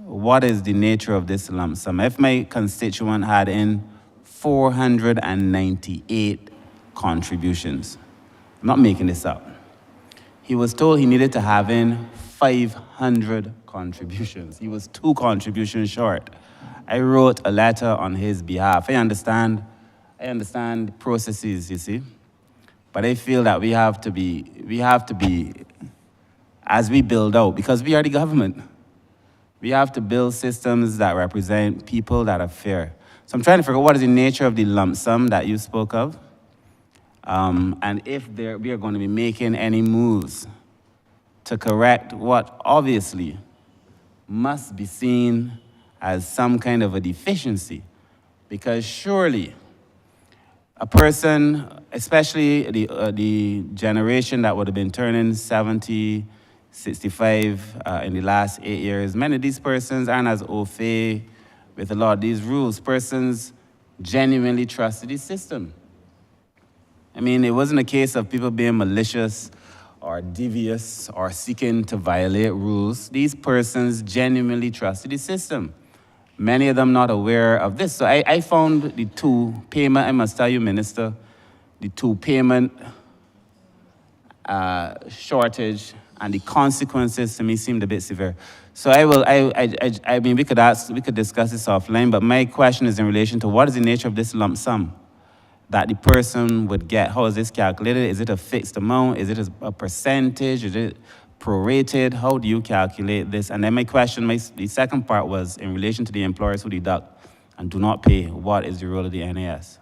what is the nature of this lump sum? If my constituent had in 498 contributions, I'm not making this up. He was told he needed to have in 500 contributions. He was 2 contributions short. I wrote a letter on his behalf. I understand the processes, you see, but I feel that we have to be, as we build out, because we are the government, we have to build systems that represent people that are fair. So I'm trying to figure out what is the nature of the lump sum that you spoke of, and if we are going to be making any moves to correct what obviously must be seen as some kind of a deficiency. Because surely a person, especially the generation that would have been turning 70, 65 in the last 8 years, many of these persons aren't as au fait with a lot of these rules. Persons genuinely trusted the system. I mean, it wasn't a case of people being malicious or devious or seeking to violate rules. These persons genuinely trusted the system. Many of them not aware of this. So I found the 2 payment, I must tell you, Minister, the 2 payment shortage and the consequences to me seemed a bit severe. So I mean, we could discuss this offline, but my question is in relation to what is the nature of this lump sum that the person would get? How is this calculated? Is it a fixed amount? Is it a percentage? Is it prorated? How do you calculate this? And then my question, the second part was in relation to the employers who deduct and do not pay. What is the role of the NAS?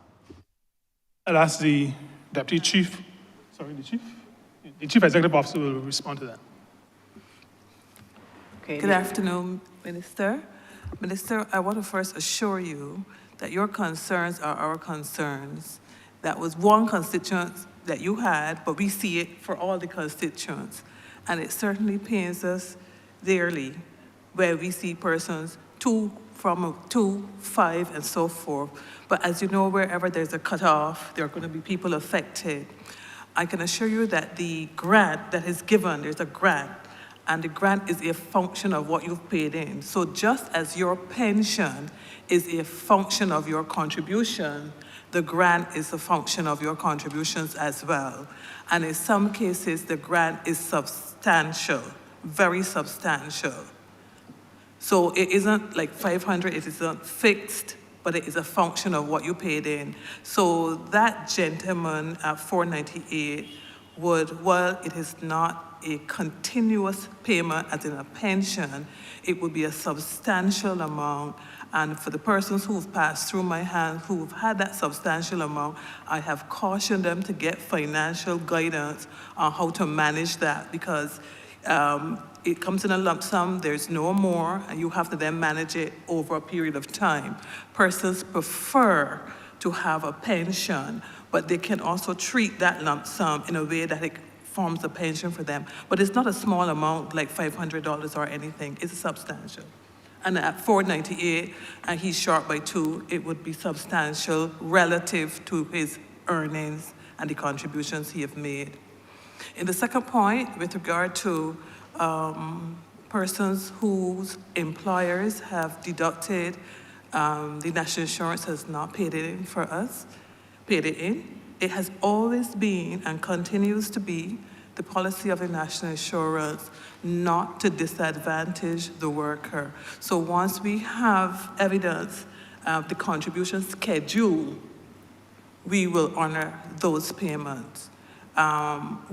I'll ask the Deputy Chief, the Chief Executive Officer will respond to that. Okay. Good afternoon, Minister. Minister, I want to first assure you that your concerns are our concerns. That was one constituent that you had, but we see it for all the constituents. And it certainly pains us dearly where we see persons from 2, 5, and so forth. But as you know, wherever there's a cutoff, there are going to be people affected. I can assure you that the grant that is given, there's a grant, and the grant is a function of what you've paid in. So just as your pension is a function of your contribution, the grant is a function of your contributions as well. And in some cases, the grant is substantial, very substantial. So it isn't like 500, it isn't fixed, but but it is a function of what you paid in. So that gentleman at $498 would, while it is not a continuous payment as in a pension, it would be a substantial amount. And for the persons who've passed through my hands, who've had that substantial amount, I have cautioned them to get financial guidance on how to manage that, because it comes in a lump sum, there's no more, and you have to then manage it over a period of time. Persons prefer to have a pension, but they can also treat that lump sum in a way that it forms a pension for them. But it's not a small amount like $500 or anything, it's substantial. And at $498, and he's short by 2, it would be substantial relative to his earnings and the contributions he have made. In the second point, with regard to persons whose employers have deducted, the national insurance has not paid it in for us, paid it in. It has always been and continues to be the policy of the national insurance not to disadvantage the worker. So once we have evidence of the contribution schedule, we will honor those payments.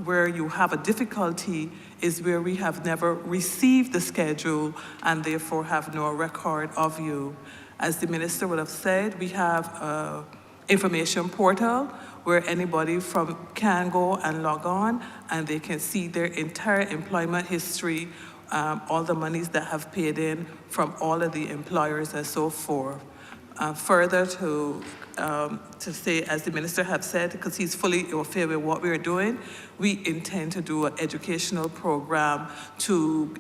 Where you have a difficulty is where we have never received the schedule and therefore have no record of you. As the minister would have said, we have an information portal where anybody can go and log on and they can see their entire employment history, all the monies that have paid in from all of the employers and so forth. Further to say, as the minister have said, because he's fully aware with what we're doing, we intend to do an educational program to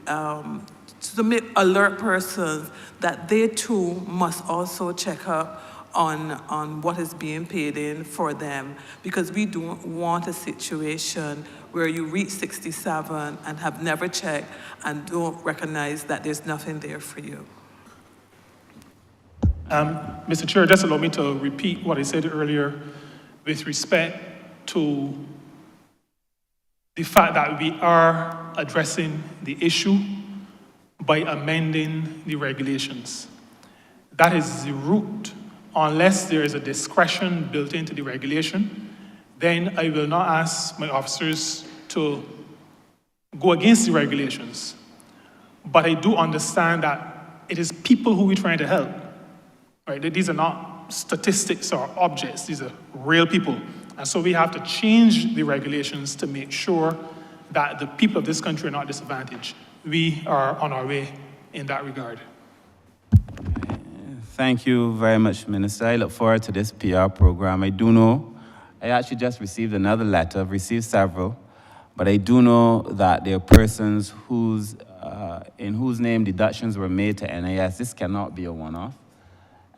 alert persons that they too must also check up on what is being paid in for them, because we don't want a situation where you reach 67 and have never checked and don't recognize that there's nothing there for you. Mr. Chair, just allow me to repeat what I said earlier with respect to the fact that we are addressing the issue by amending the regulations. That is the route. Unless there is a discretion built into the regulation, then I will not ask my officers to go against the regulations. But I do understand that it is people who we're trying to help. Right? These are not statistics or objects, these are real people. And so we have to change the regulations to make sure that the people of this country are not disadvantaged. We are on our way in that regard. Thank you very much, Minister. I look forward to this PR program. I do know, I actually just received another letter, I've received several, but I do know that there are persons in whose name deductions were made to NIS. This cannot be a one-off.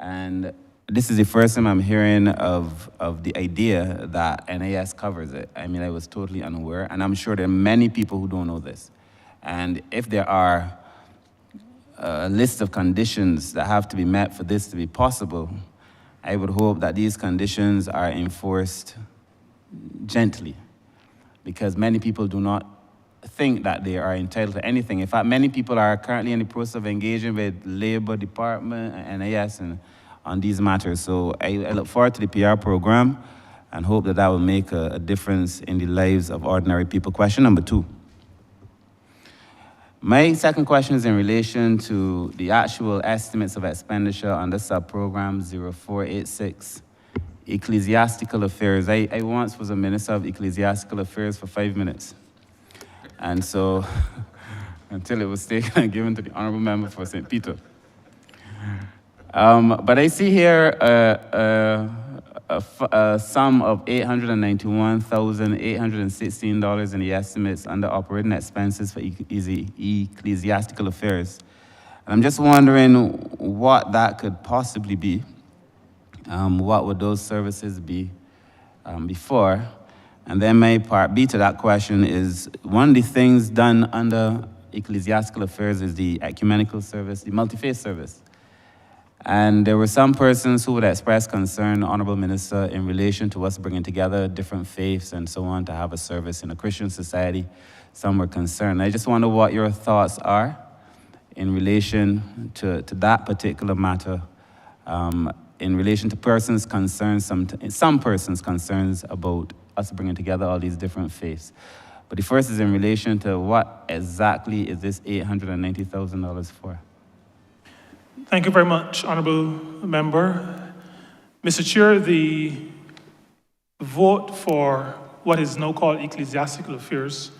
And this is the first time I'm hearing of the idea that NIS covers it. I mean, I was totally unaware, and I'm sure there are many people who don't know this. And if there are a list of conditions that have to be met for this to be possible, I would hope that these conditions are enforced gently, because many people do not think that they are entitled to anything. In fact, many people are currently in the process of engaging with Labor Department and NIS on these matters. So I look forward to the PR program and hope that that will make a difference in the lives of ordinary people. Question number 2. My second question is in relation to the actual estimates of expenditure under sub-program 0486, Ecclesiastical Affairs. I once was a Minister of Ecclesiastical Affairs for 5 minutes. And so, until it was taken and given to the Honourable Member for St. Peter. But I see here a sum of $891,816 in the estimates under operating expenses for ecclesiastical affairs. And I'm just wondering what that could possibly be. What would those services be before? And then my part B to that question is, one of the things done under ecclesiastical affairs is the ecumenical service, the multi-faith service. And there were some persons who would express concern, Honourable Minister, in relation to us bringing together different faiths and so on to have a service in a Christian society. Some were concerned. I just wonder what your thoughts are in relation to that particular matter. in relation to persons' concerns, some persons' concerns about us bringing together all these different faiths. But the first is in relation to what exactly is this $890,000 for? Thank you very much, Honourable Member. Mr. Chair, the vote for what is now called Ecclesiastical Affairs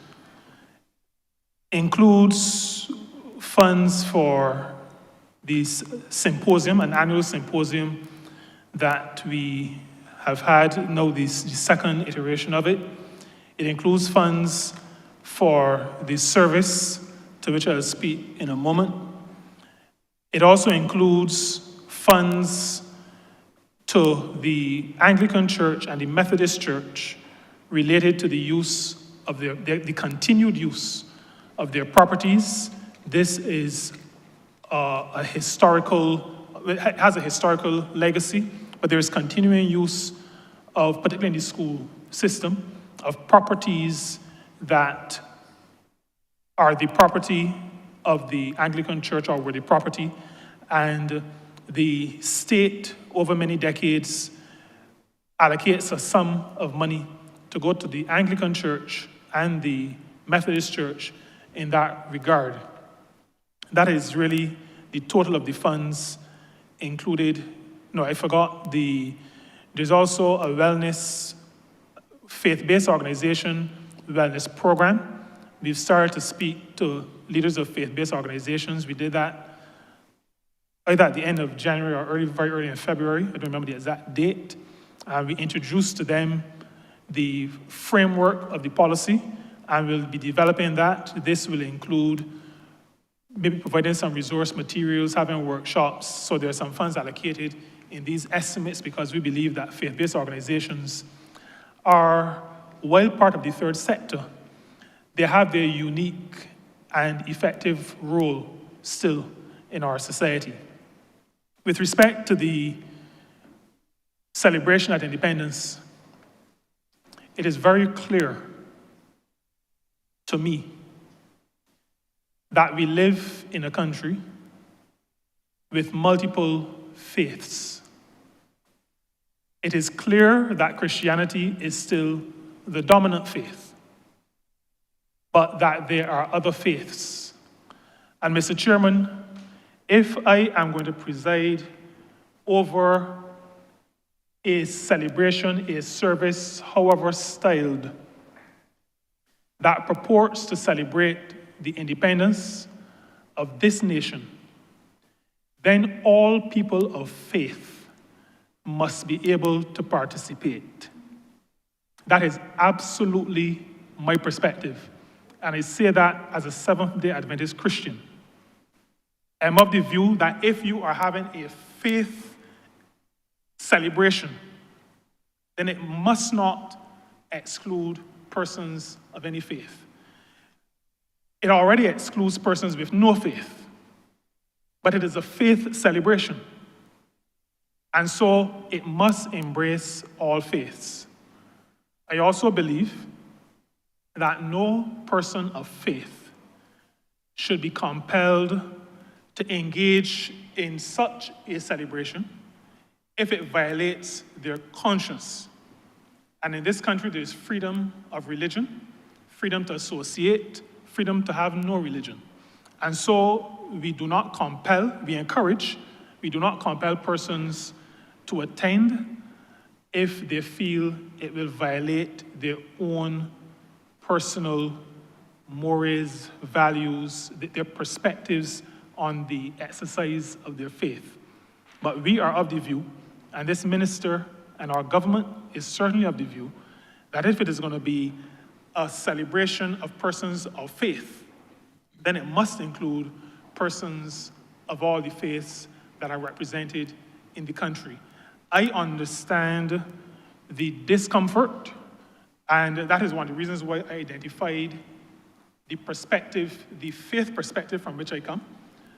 includes funds for the symposium, an annual symposium that we have had, now the second iteration of it. It includes funds for the service, to which I'll speak in a moment. It also includes funds to the Anglican Church and the Methodist Church related to the use of the continued use of their properties. This is a historical, it has a historical legacy, but there is continuing use of, particularly in the school system, of properties that are the property of the Anglican Church, or were the property, and the state over many decades allocates a sum of money to go to the Anglican Church and the Methodist Church in that regard. That is really the total of the funds included. No, I forgot, there's also a wellness, faith-based organization wellness program. We've started to speak to leaders of faith-based organizations. We did that either at the end of January or very early in February. I don't remember the exact date. We introduced to them the framework of the policy, and we'll be developing that. This will include maybe providing some resource materials, having workshops. So there are some funds allocated in these estimates because we believe that faith-based organizations are, while part of the third sector, they have their unique and effective role still in our society. With respect to the celebration at independence, it is very clear to me that we live in a country with multiple faiths. It is clear that Christianity is still the dominant faith, but that there are other faiths. And Mr. Chairman, if I am going to preside over a celebration, a service, however styled, that purports to celebrate the independence of this nation, then all people of faith must be able to participate. That is absolutely my perspective. And I say that as a Seventh-day Adventist Christian. I'm of the view that if you are having a faith celebration, then it must not exclude persons of any faith. It already excludes persons with no faith, but it is a faith celebration. And so it must embrace all faiths. I also believe that no person of faith should be compelled to engage in such a celebration if it violates their conscience. And in this country, there is freedom of religion, freedom to associate, freedom to have no religion. And so we do not compel, we encourage, we do not compel persons to attend if they feel it will violate their own personal mores, values, their perspectives on the exercise of their faith. But we are of the view, and this minister and our government is certainly of the view, that if it is going to be a celebration of persons of faith, then it must include persons of all the faiths that are represented in the country. I understand the discomfort, and that is one of the reasons why I identified the perspective, the faith perspective from which I come,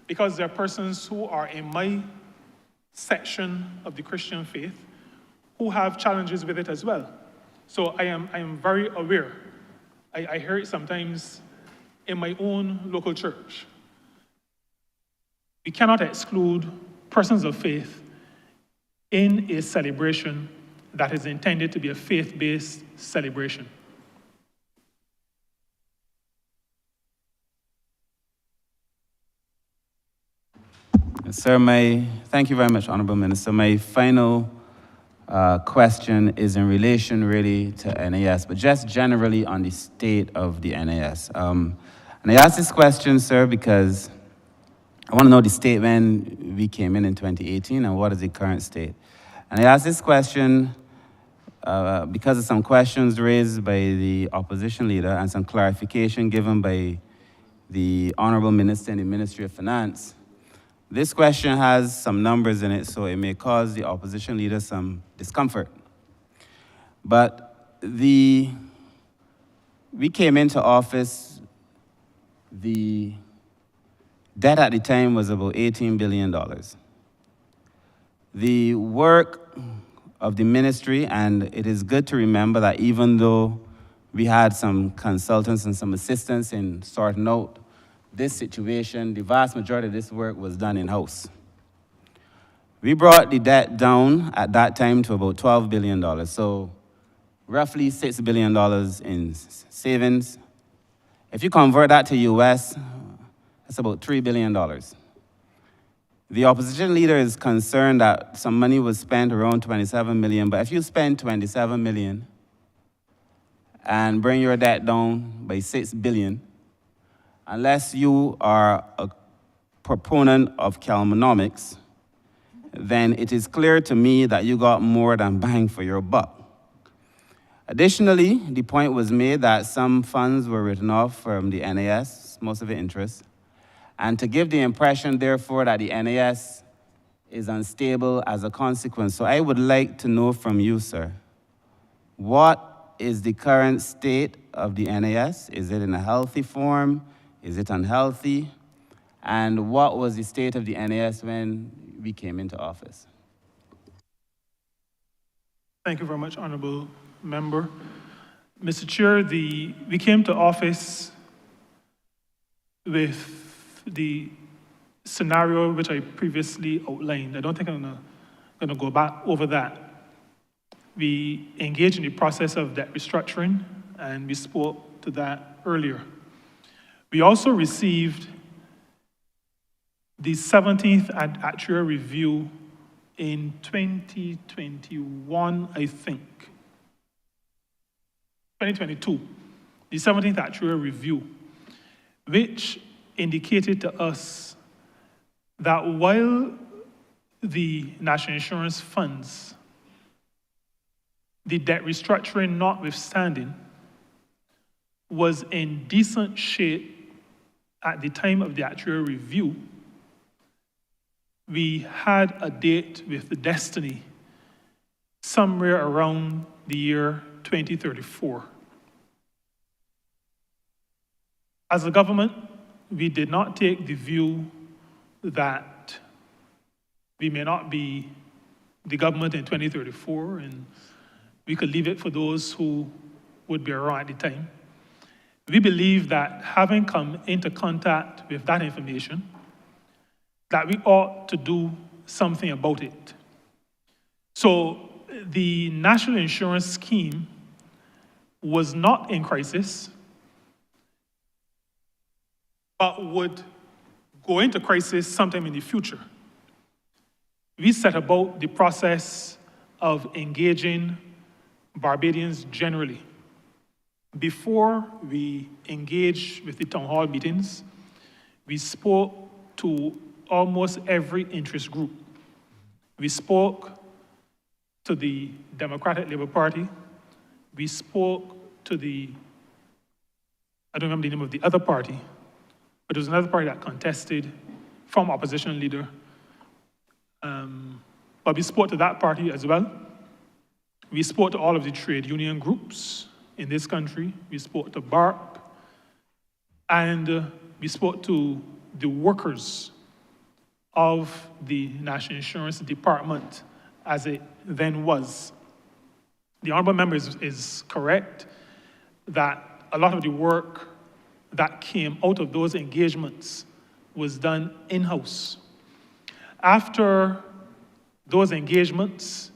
because there are persons who are in my section of the Christian faith who have challenges with it as well. So I am very aware. I hear it sometimes in my own local church. We cannot exclude persons of faith in a celebration that is intended to be a faith-based celebration. Sir, thank you very much, Honourable Minister. My final question is in relation really to NAS, but just generally on the state of the NAS. And I ask this question, sir, because I want to know the state when we came in 2018 and what is the current state. And I ask this question because of some questions raised by the opposition leader and some clarification given by the Honourable Minister in the Ministry of Finance. This question has some numbers in it, so it may cause the opposition leader some discomfort. But we came into office, the debt at the time was about $18 billion. The work of the ministry, and it is good to remember that even though we had some consultants and some assistance in sorting out this situation, the vast majority of this work was done in-house. We brought the debt down at that time to about $12 billion, so roughly $6 billion in savings. If you convert that to US, that's about $3 billion. The opposition leader is concerned that some money was spent, around 27 million, but if you spend 27 million and bring your debt down by 6 billion, unless you are a proponent of Kalmanomics, then it is clear to me that you got more than bang for your buck. Additionally, the point was made that some funds were written off from the NAS, most of it interest, and to give the impression, therefore, that the NAS is unstable as a consequence. So I would like to know from you, sir, what is the current state of the NAS? Is it in a healthy form? Is it unhealthy? And what was the state of the NAS when we came into office? Thank you very much, Honourable Member. Mr. Chair, we came to office with the scenario which I previously outlined. I don't think I'm gonna go back over that. We engaged in the process of debt restructuring, and we spoke to that earlier. We also received the 17th actuarial review in 2021, I think. 2022, the 17th actuarial review, which indicated to us that while the national insurance funds, the debt restructuring notwithstanding, was in decent shape at the time of the actuarial review, we had a date with the destiny somewhere around the year 2034. As a government, we did not take the view that we may not be the government in 2034 and we could leave it for those who would be around at the time. We believe that having come into contact with that information, that we ought to do something about it. So the national insurance scheme was not in crisis, but would go into crisis sometime in the future. We set about the process of engaging Barbadians generally. Before we engaged with the town hall meetings, we spoke to almost every interest group. We spoke to the Democratic Labour Party. We spoke to I don't remember the name of the other party, but there was another party that contested from opposition leader. But we spoke to that party as well. We spoke to all of the trade union groups in this country. We spoke to BARC, and we spoke to the workers of the National Insurance Department as it then was. The Honourable Member is correct that a lot of the work that came out of those engagements was done in-house. After those engagements,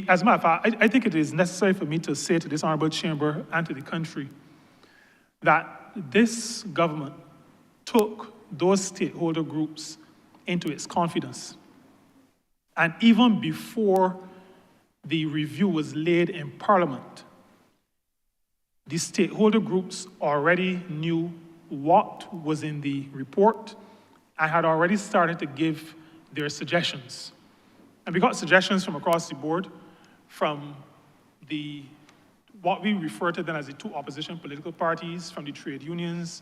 as a matter of fact, I think it is necessary for me to say to this honorable chamber and to the country that this government took those stakeholder groups into its confidence. And even before the review was laid in Parliament, the stakeholder groups already knew what was in the report and had already started to give their suggestions. And we got suggestions from across the board, from what we refer to then as the two opposition political parties, from the trade unions,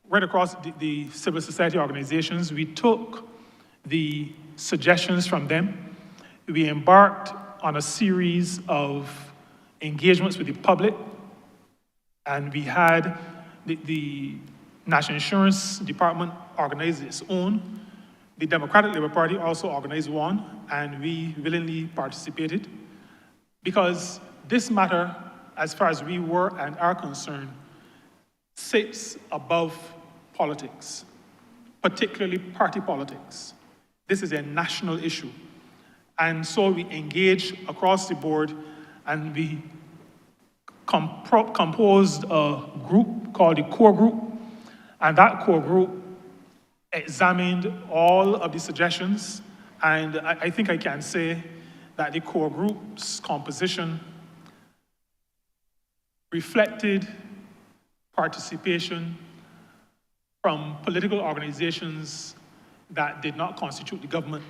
right across the civil society organizations. We took the suggestions from them. We embarked on a series of engagements with the public, and we had the National Insurance Department organize its own. The Democratic Labour Party also organized one, and we willingly participated, because this matter, as far as we were and are concerned, sits above politics, particularly party politics. This is a national issue. And so we engaged across the board, and we composed a group called the core group, and that core group examined all of the suggestions, and I think I can say that the core group's composition reflected participation from political organizations that did not constitute the government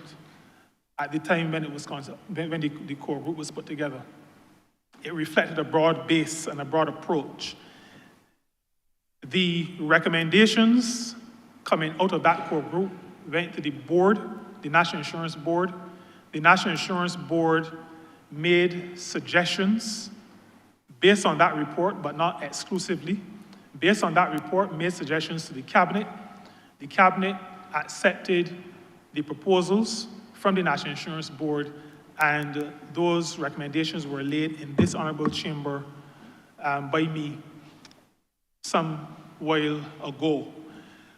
at the time when when the core group was put together. It reflected a broad base and a broad approach. The recommendations coming out of that core group went to the board, the National Insurance Board. The National Insurance Board made suggestions based on that report, but not exclusively. Based on that report, made suggestions to the Cabinet. The Cabinet accepted the proposals from the National Insurance Board, and those recommendations were laid in this honourable chamber by me some while ago.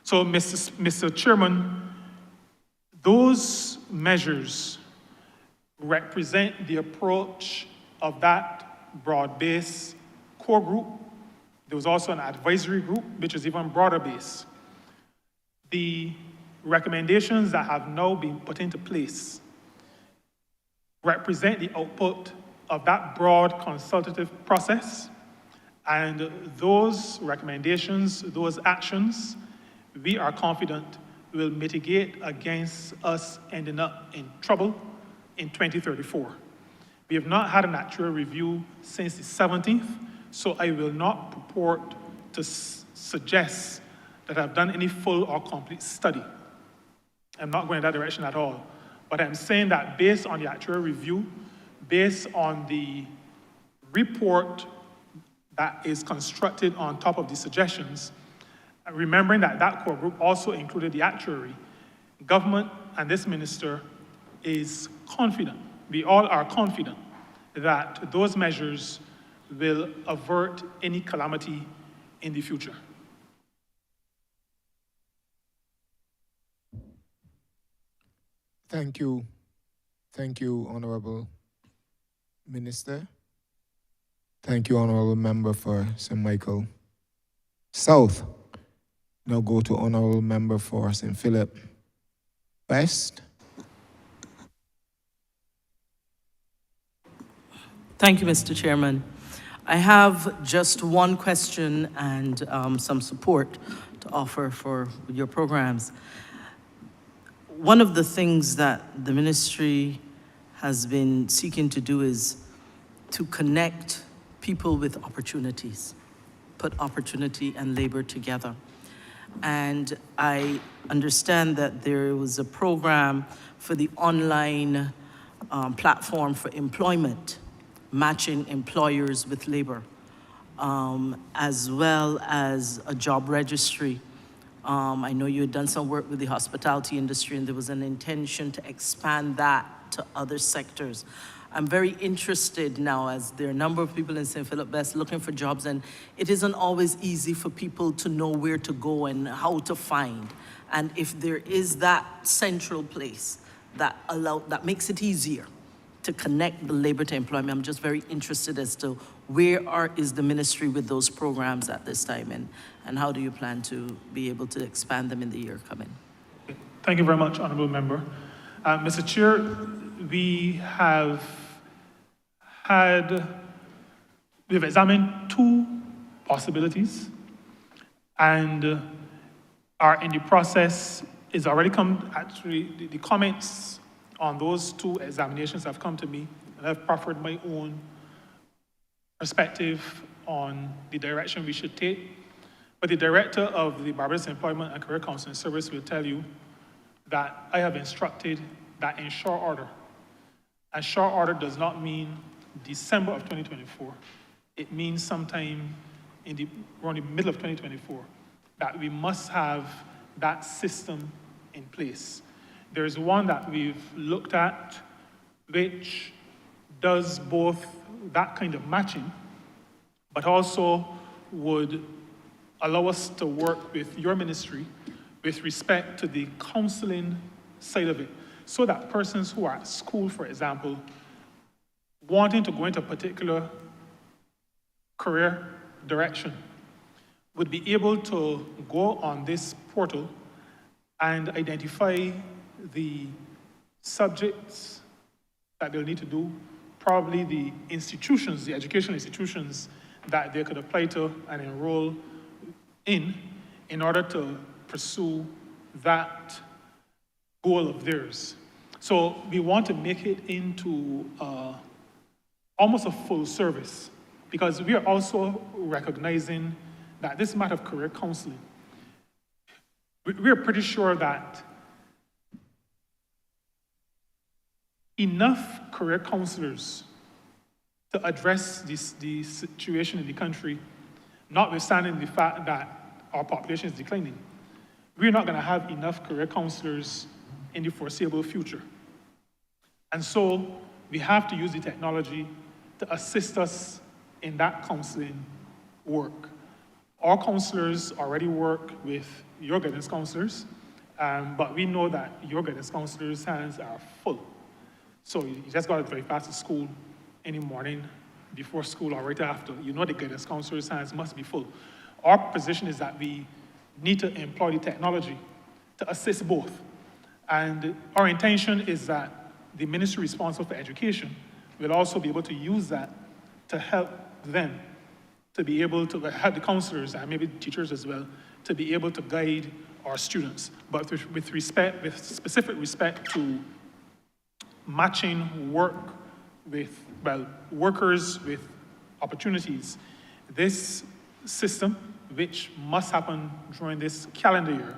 So, Mr. Chairman, those measures represent the approach of that broad-based core group. There was also an advisory group, which is even broader base. The recommendations that have now been put into place represent the output of that broad consultative process, and those recommendations, those actions, we are confident will mitigate against us ending up in trouble in 2034. We have not had an actual review since the 17th, so I will not purport to suggest that I've done any full or complete study. I'm not going in that direction at all. But I'm saying that based on the actual review, based on the report that is constructed on top of the suggestions, remembering that that core group also included the actuary, government and this minister is confident, we all are confident, that those measures will avert any calamity in the future. Thank you. Thank you, Honourable Minister. Thank you, Honourable Member for St. Michael South. Now go to Honourable Member for St. Philip West. Thank you, Mr. Chairman. I have just one question and some support to offer for your programs. One of the things that the ministry has been seeking to do is to connect people with opportunities, put opportunity and labor together. And I understand that there was a program for the online platform for employment, matching employers with labor, as well as a job registry. I know you had done some work with the hospitality industry, and there was an intention to expand that to other sectors. I'm very interested now, as there are a number of people in St. Philip West looking for jobs, and it isn't always easy for people to know where to go and how to find. And if there is that central place, that makes it easier to connect the labor to employment. I'm just very interested as to where is the ministry with those programs at this time, and how do you plan to be able to expand them in the year coming? Thank you very much, Honourable Member. Mr. Chair, we've examined two possibilities, and are in the process. Is already come, actually, the comments on those two examinations have come to me, and I've proffered my own perspective on the direction we should take. But the director of the Barbados Employment and Career Counseling Service will tell you that I have instructed that in short order, and short order does not mean December of 2024. It means sometime around the middle of 2024, that we must have that system in place. There's one that we've looked at which does both that kind of matching, but also would allow us to work with your ministry with respect to the counseling side of it, so that persons who are at school, for example, wanting to go into a particular career direction would be able to go on this portal and identify the subjects that they'll need to do, probably the institutions, the educational institutions that they could apply to and enroll in order to pursue that goal of theirs. So we want to make it into almost a full service, because we are also recognizing that this matter of career counseling, we are pretty sure that enough career counselors to address the situation in the country, notwithstanding the fact that our population is declining, we're not going to have enough career counselors in the foreseeable future. And so we have to use the technology to assist us in that counseling work. Our counselors already work with your guidance counselors, but we know that your guidance counselors' hands are full. So you just got to drive past the school any morning, before school or right after. You know the guidance counselors' hands must be full. Our position is that we need to employ the technology to assist both. And our intention is that the ministry responsible for education will also be able to use that to help them to be able to help the counselors and maybe teachers as well to be able to guide our students. But with specific respect to matching work with, workers with opportunities, this system, which must happen during this calendar year,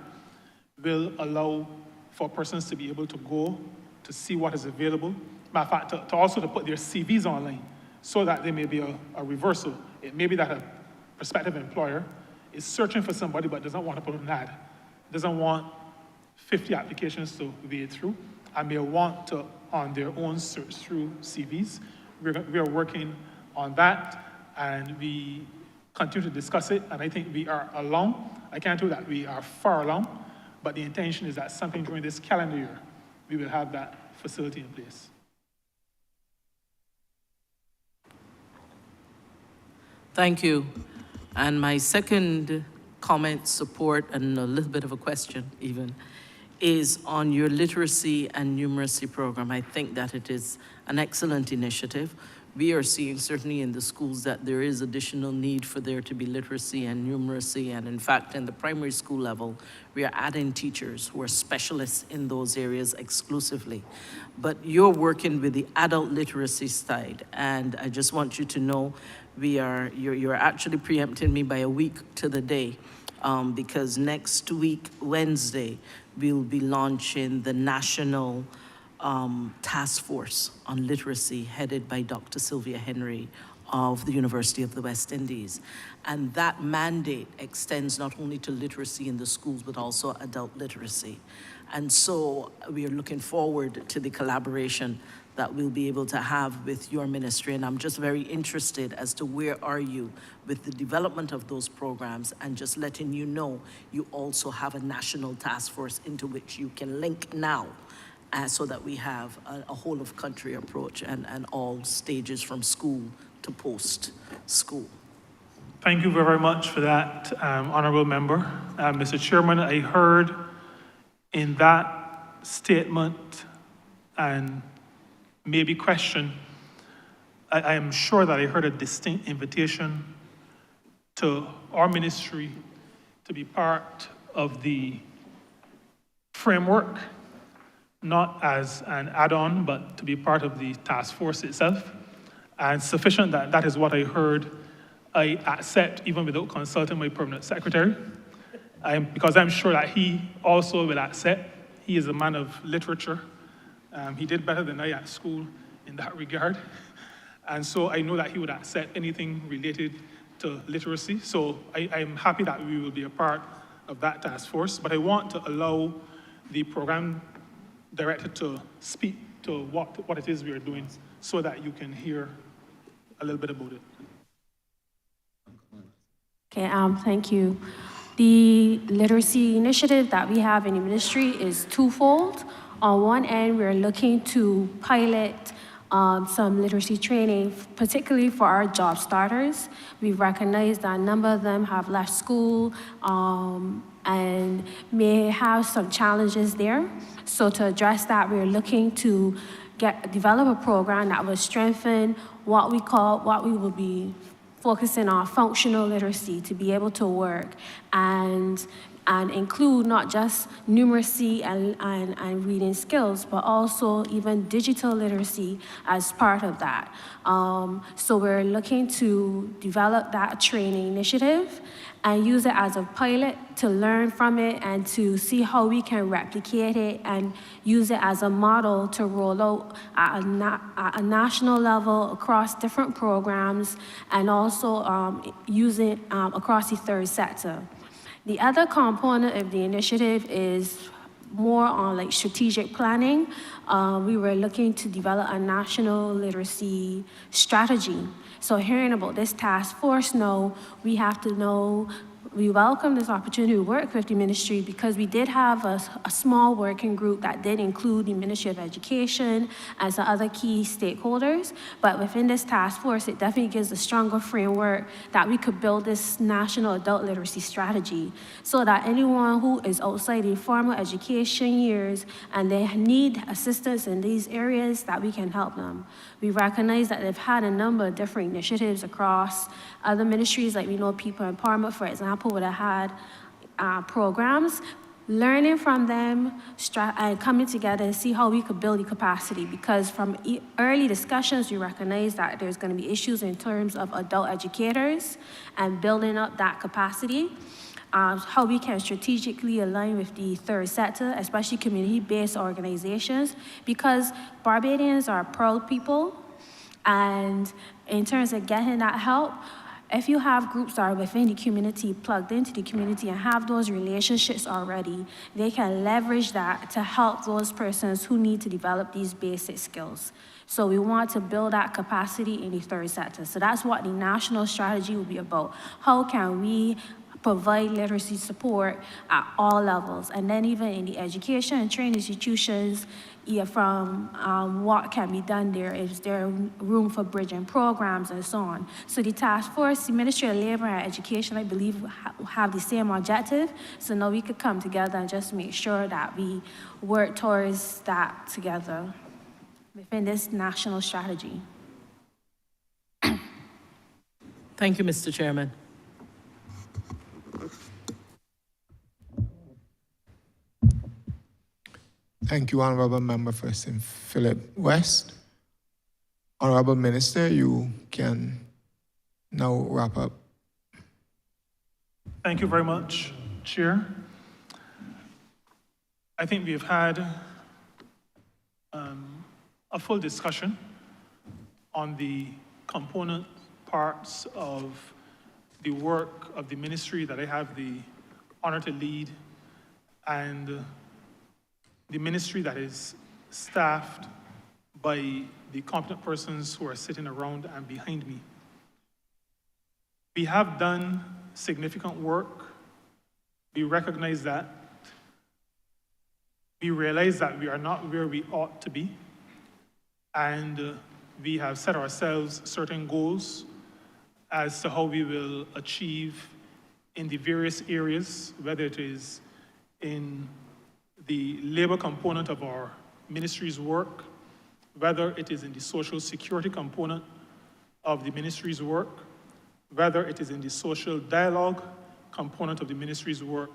will allow for persons to be able to go to see what is available. Matter of fact, to also to put their CVs online, so that there may be a reversal. It may be that a prospective employer is searching for somebody but doesn't want to put an ad, doesn't want 50 applications to wade through, and may want to, on their own, search through CVs. We are working on that, and we continue to discuss it, and I think we are along. I can't do that we are far along, but the intention is that sometime during this calendar year, we will have that facility in place. Thank you. And my second comment, support, and a little bit of a question even, is on your literacy and numeracy program. I think that it is an excellent initiative. We are seeing certainly in the schools that there is additional need for there to be literacy and numeracy, and in fact, in the primary school level, we are adding teachers who are specialists in those areas exclusively. But you're working with the adult literacy side, and I just want you to know you're actually preempting me by a week to the day, because next week, Wednesday, we'll be launching the National Task Force on Literacy, headed by Dr. Sylvia Henry of the University of the West Indies. And that mandate extends not only to literacy in the schools, but also adult literacy. And so we are looking forward to the collaboration that we'll be able to have with your ministry. And I'm just very interested as to where are you with the development of those programs, and just letting you know you also have a national task force into which you can link now so that we have a whole of country approach and all stages from school to post-school. Thank you very much for that, Honourable Member. Mr. Chairman, I heard in that statement and maybe question, I am sure that I heard a distinct invitation to our ministry to be part of the framework, not as an add-on, but to be part of the task force itself. And sufficient that that is what I heard, I accept even without consulting my permanent secretary, because I'm sure that he also will accept. He is a man of literature. He did better than I at school in that regard. And so I know that he would accept anything related to literacy. So I'm happy that we will be a part of that task force, but I want to allow the program director to speak to what it is we are doing so that you can hear a little bit about it. Okay, thank you. The literacy initiative that we have in the ministry is twofold. On one end, we're looking to pilot some literacy training, particularly for our job starters. We recognize that a number of them have left school and may have some challenges there. So to address that, we're looking to develop a program that will strengthen what we will be focusing on functional literacy to be able to work and include not just numeracy and reading skills, but also even digital literacy as part of that. So we're looking to develop that training initiative and use it as a pilot to learn from it and to see how we can replicate it and use it as a model to roll out at a national level across different programs and also use it across the third sector. The other component of the initiative is more on like strategic planning. We were looking to develop a national literacy strategy. So hearing about this task force now, we have to know, we welcome this opportunity to work with the ministry because we did have a small working group that did include the Ministry of Education and some other key stakeholders. But within this task force, it definitely gives a stronger framework that we could build this national adult literacy strategy so that anyone who is outside the formal education years and they need assistance in these areas, that we can help them. We recognize that they've had a number of different initiatives across other ministries, like we know People Empowerment, for example, would have had programs, learning from them and coming together and see how we could build the capacity, because from early discussions, we recognize that there's going to be issues in terms of adult educators and building up that capacity. How we can strategically align with the third sector, especially community-based organizations, because Barbadians are proud people, and in terms of getting that help, if you have groups that are within the community, plugged into the community and have those relationships already, they can leverage that to help those persons who need to develop these basic skills. So we want to build that capacity in the third sector. So that's what the national strategy will be about. How can we provide literacy support at all levels, and then even in the education and training institutions, from what can be done there, is there room for bridging programs and so on. So the task force, the Ministry of Labor and Education, I believe, have the same objective. So now we could come together and just make sure that we work towards that together within this national strategy. Thank you, Mr. Chairman. Thank you, Honourable Member for St. Philip West. Honourable Minister, you can now wrap up. Thank you very much, Chair. I think we've had a full discussion on the component parts of the work of the ministry that I have the honor to lead, and the ministry that is staffed by the competent persons who are sitting around and behind me. We have done significant work. We recognize that. We realize that we are not where we ought to be, and we have set ourselves certain goals as to how we will achieve in the various areas, whether it is in the labor component of our ministry's work, whether it is in the social security component of the ministry's work, whether it is in the social dialogue component of the ministry's work,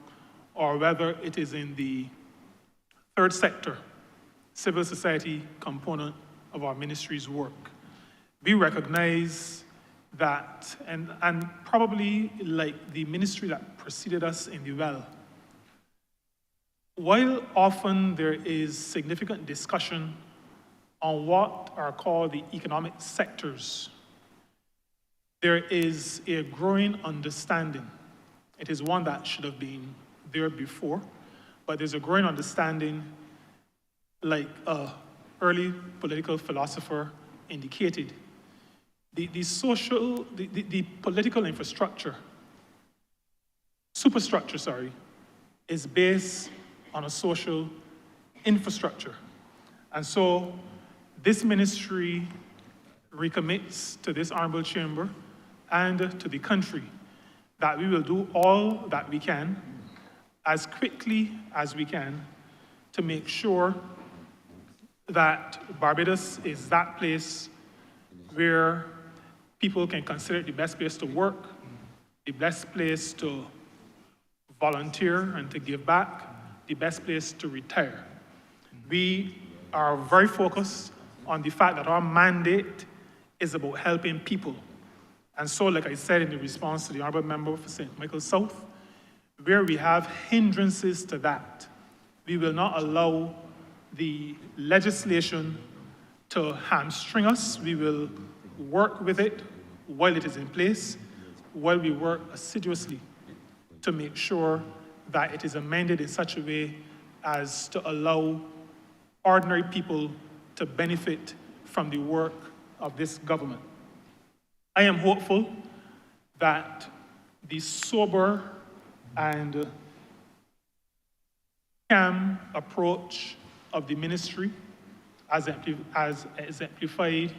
or whether it is in the third sector, civil society component of our ministry's work. We recognize that, and probably like the ministry that preceded us in the well, while often there is significant discussion on what are called the economic sectors, there is a growing understanding. It is one that should have been there before, but there's a growing understanding, like an early political philosopher indicated. The political infrastructure, superstructure, is based on a social infrastructure. And so this ministry recommits to this Honourable Chamber and to the country that we will do all that we can, as quickly as we can, to make sure that Barbados is that place where people can consider it the best place to work, the best place to volunteer and to give back, the best place to retire. We are very focused on the fact that our mandate is about helping people. And so, like I said in the response to the Honourable Member for St. Michael South, where we have hindrances to that, we will not allow the legislation to hamstring us. We will work with it while it is in place, while we work assiduously to make sure that it is amended in such a way as to allow ordinary people to benefit from the work of this government. I am hopeful that the sober and calm approach of the ministry, as exemplified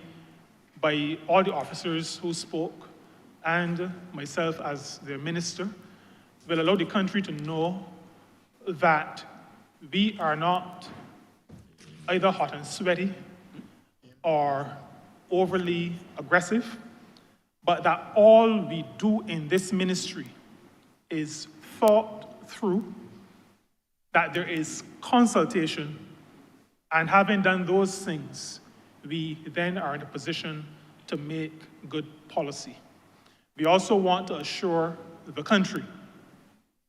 by all the officers who spoke and myself as their minister, will allow the country to know that we are not either hot and sweaty or overly aggressive, but that all we do in this ministry is thought through, that there is consultation, and having done those things, we then are in a position to make good policy. We also want to assure the country,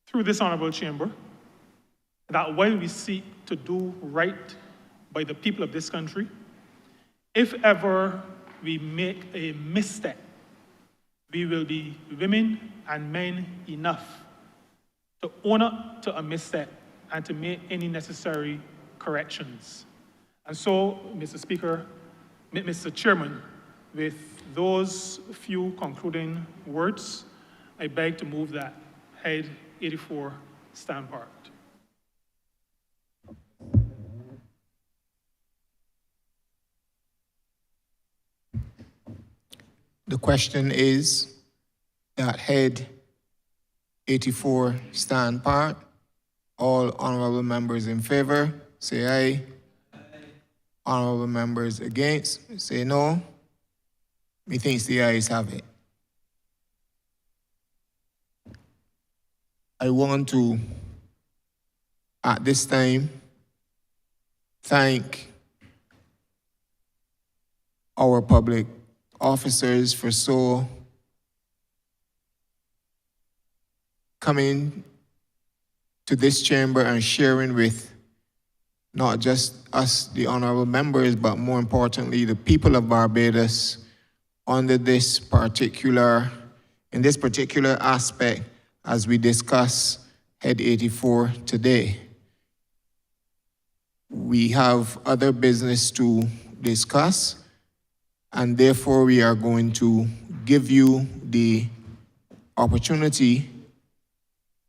through this Honourable Chamber, that while we seek to do right by the people of this country, if ever we make a misstep, we will be women and men enough to own up to a misstep and to make any necessary corrections. And so, Mr. Speaker, Mr. Chairman, with those few concluding words, I beg to move that Head 84 stand part. The question is that Head 84 stand part. All honourable members in favor, say aye. Honourable members against, say no. Methinks the ayes have it. I want to, at this time, thank our public officers for so coming to this chamber and sharing with not just us, the honourable members, but more importantly, the people of Barbados under this particular aspect as we discuss Head 84 today. We have other business to discuss, and therefore we are going to give you the opportunity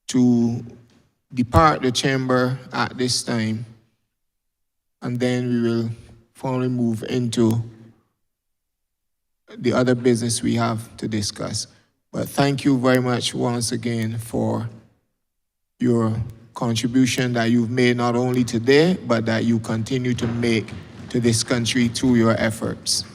to depart the chamber at this time and then we will formally move into the other business we have to discuss. But thank you very much once again for your contribution that you've made not only today, but that you continue to make to this country through your efforts.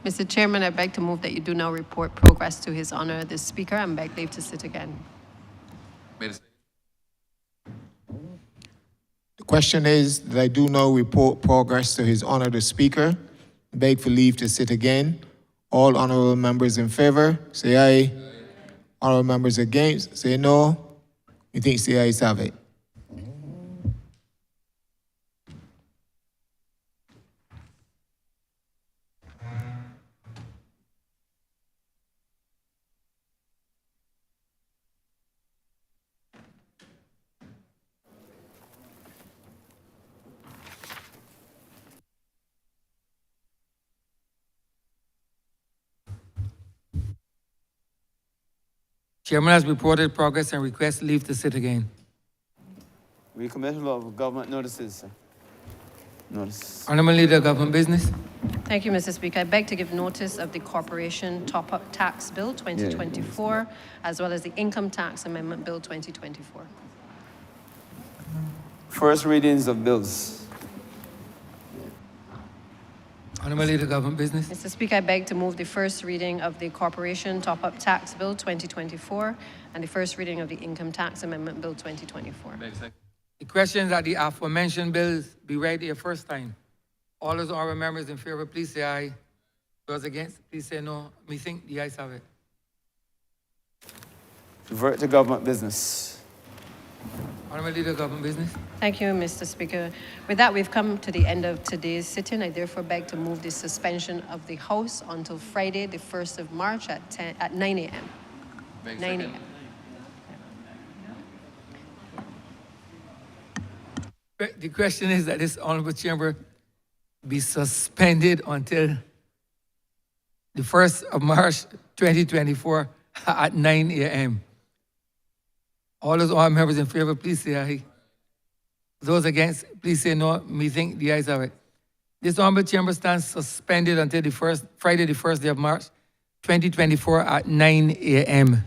Mr. Chairman, I beg to move that you do now report progress to His Honor the Speaker and beg leave to sit again. The question is that I do now report progress to His Honor the Speaker. Beg for leave to sit again. All honorable members in favor, say aye. Honorable members against, say no. You think the ayes have it? Chairman has reported progress and requests leave to sit again. Recommission of government notices, sir. Notice. Honourable Leader of Government Business. Thank you, Mr. Speaker. I beg to give notice of the Corporation Top-Up Tax Bill 2024, as well as the Income Tax Amendment Bill 2024. First readings of bills. Honourable Leader of Government Business. Mr. Speaker, I beg to move the first reading of the Corporation Top-Up Tax Bill 2024 and the first reading of the Income Tax Amendment Bill 2024. The questions that the aforementioned bills be read the first time. All those honourable members in favor, please say aye. Those against, please say no. Me think the ayes have it. Revert to government business. Honourable Leader of Government Business. Thank you, Mr. Speaker. With that, we've come to the end of today's sitting. I therefore beg to move the suspension of the House until Friday, the 1st of March at 9 a.m. 9 a.m. The question is that this honourable chamber be suspended until the 1st of March, 2024 at 9 a.m. All those honorable members in favor, please say aye. Those against, please say no. Methinks the ayes have it. This honorable chamber stands suspended until Friday, the 1st day of March, 2024 at 9 a.m.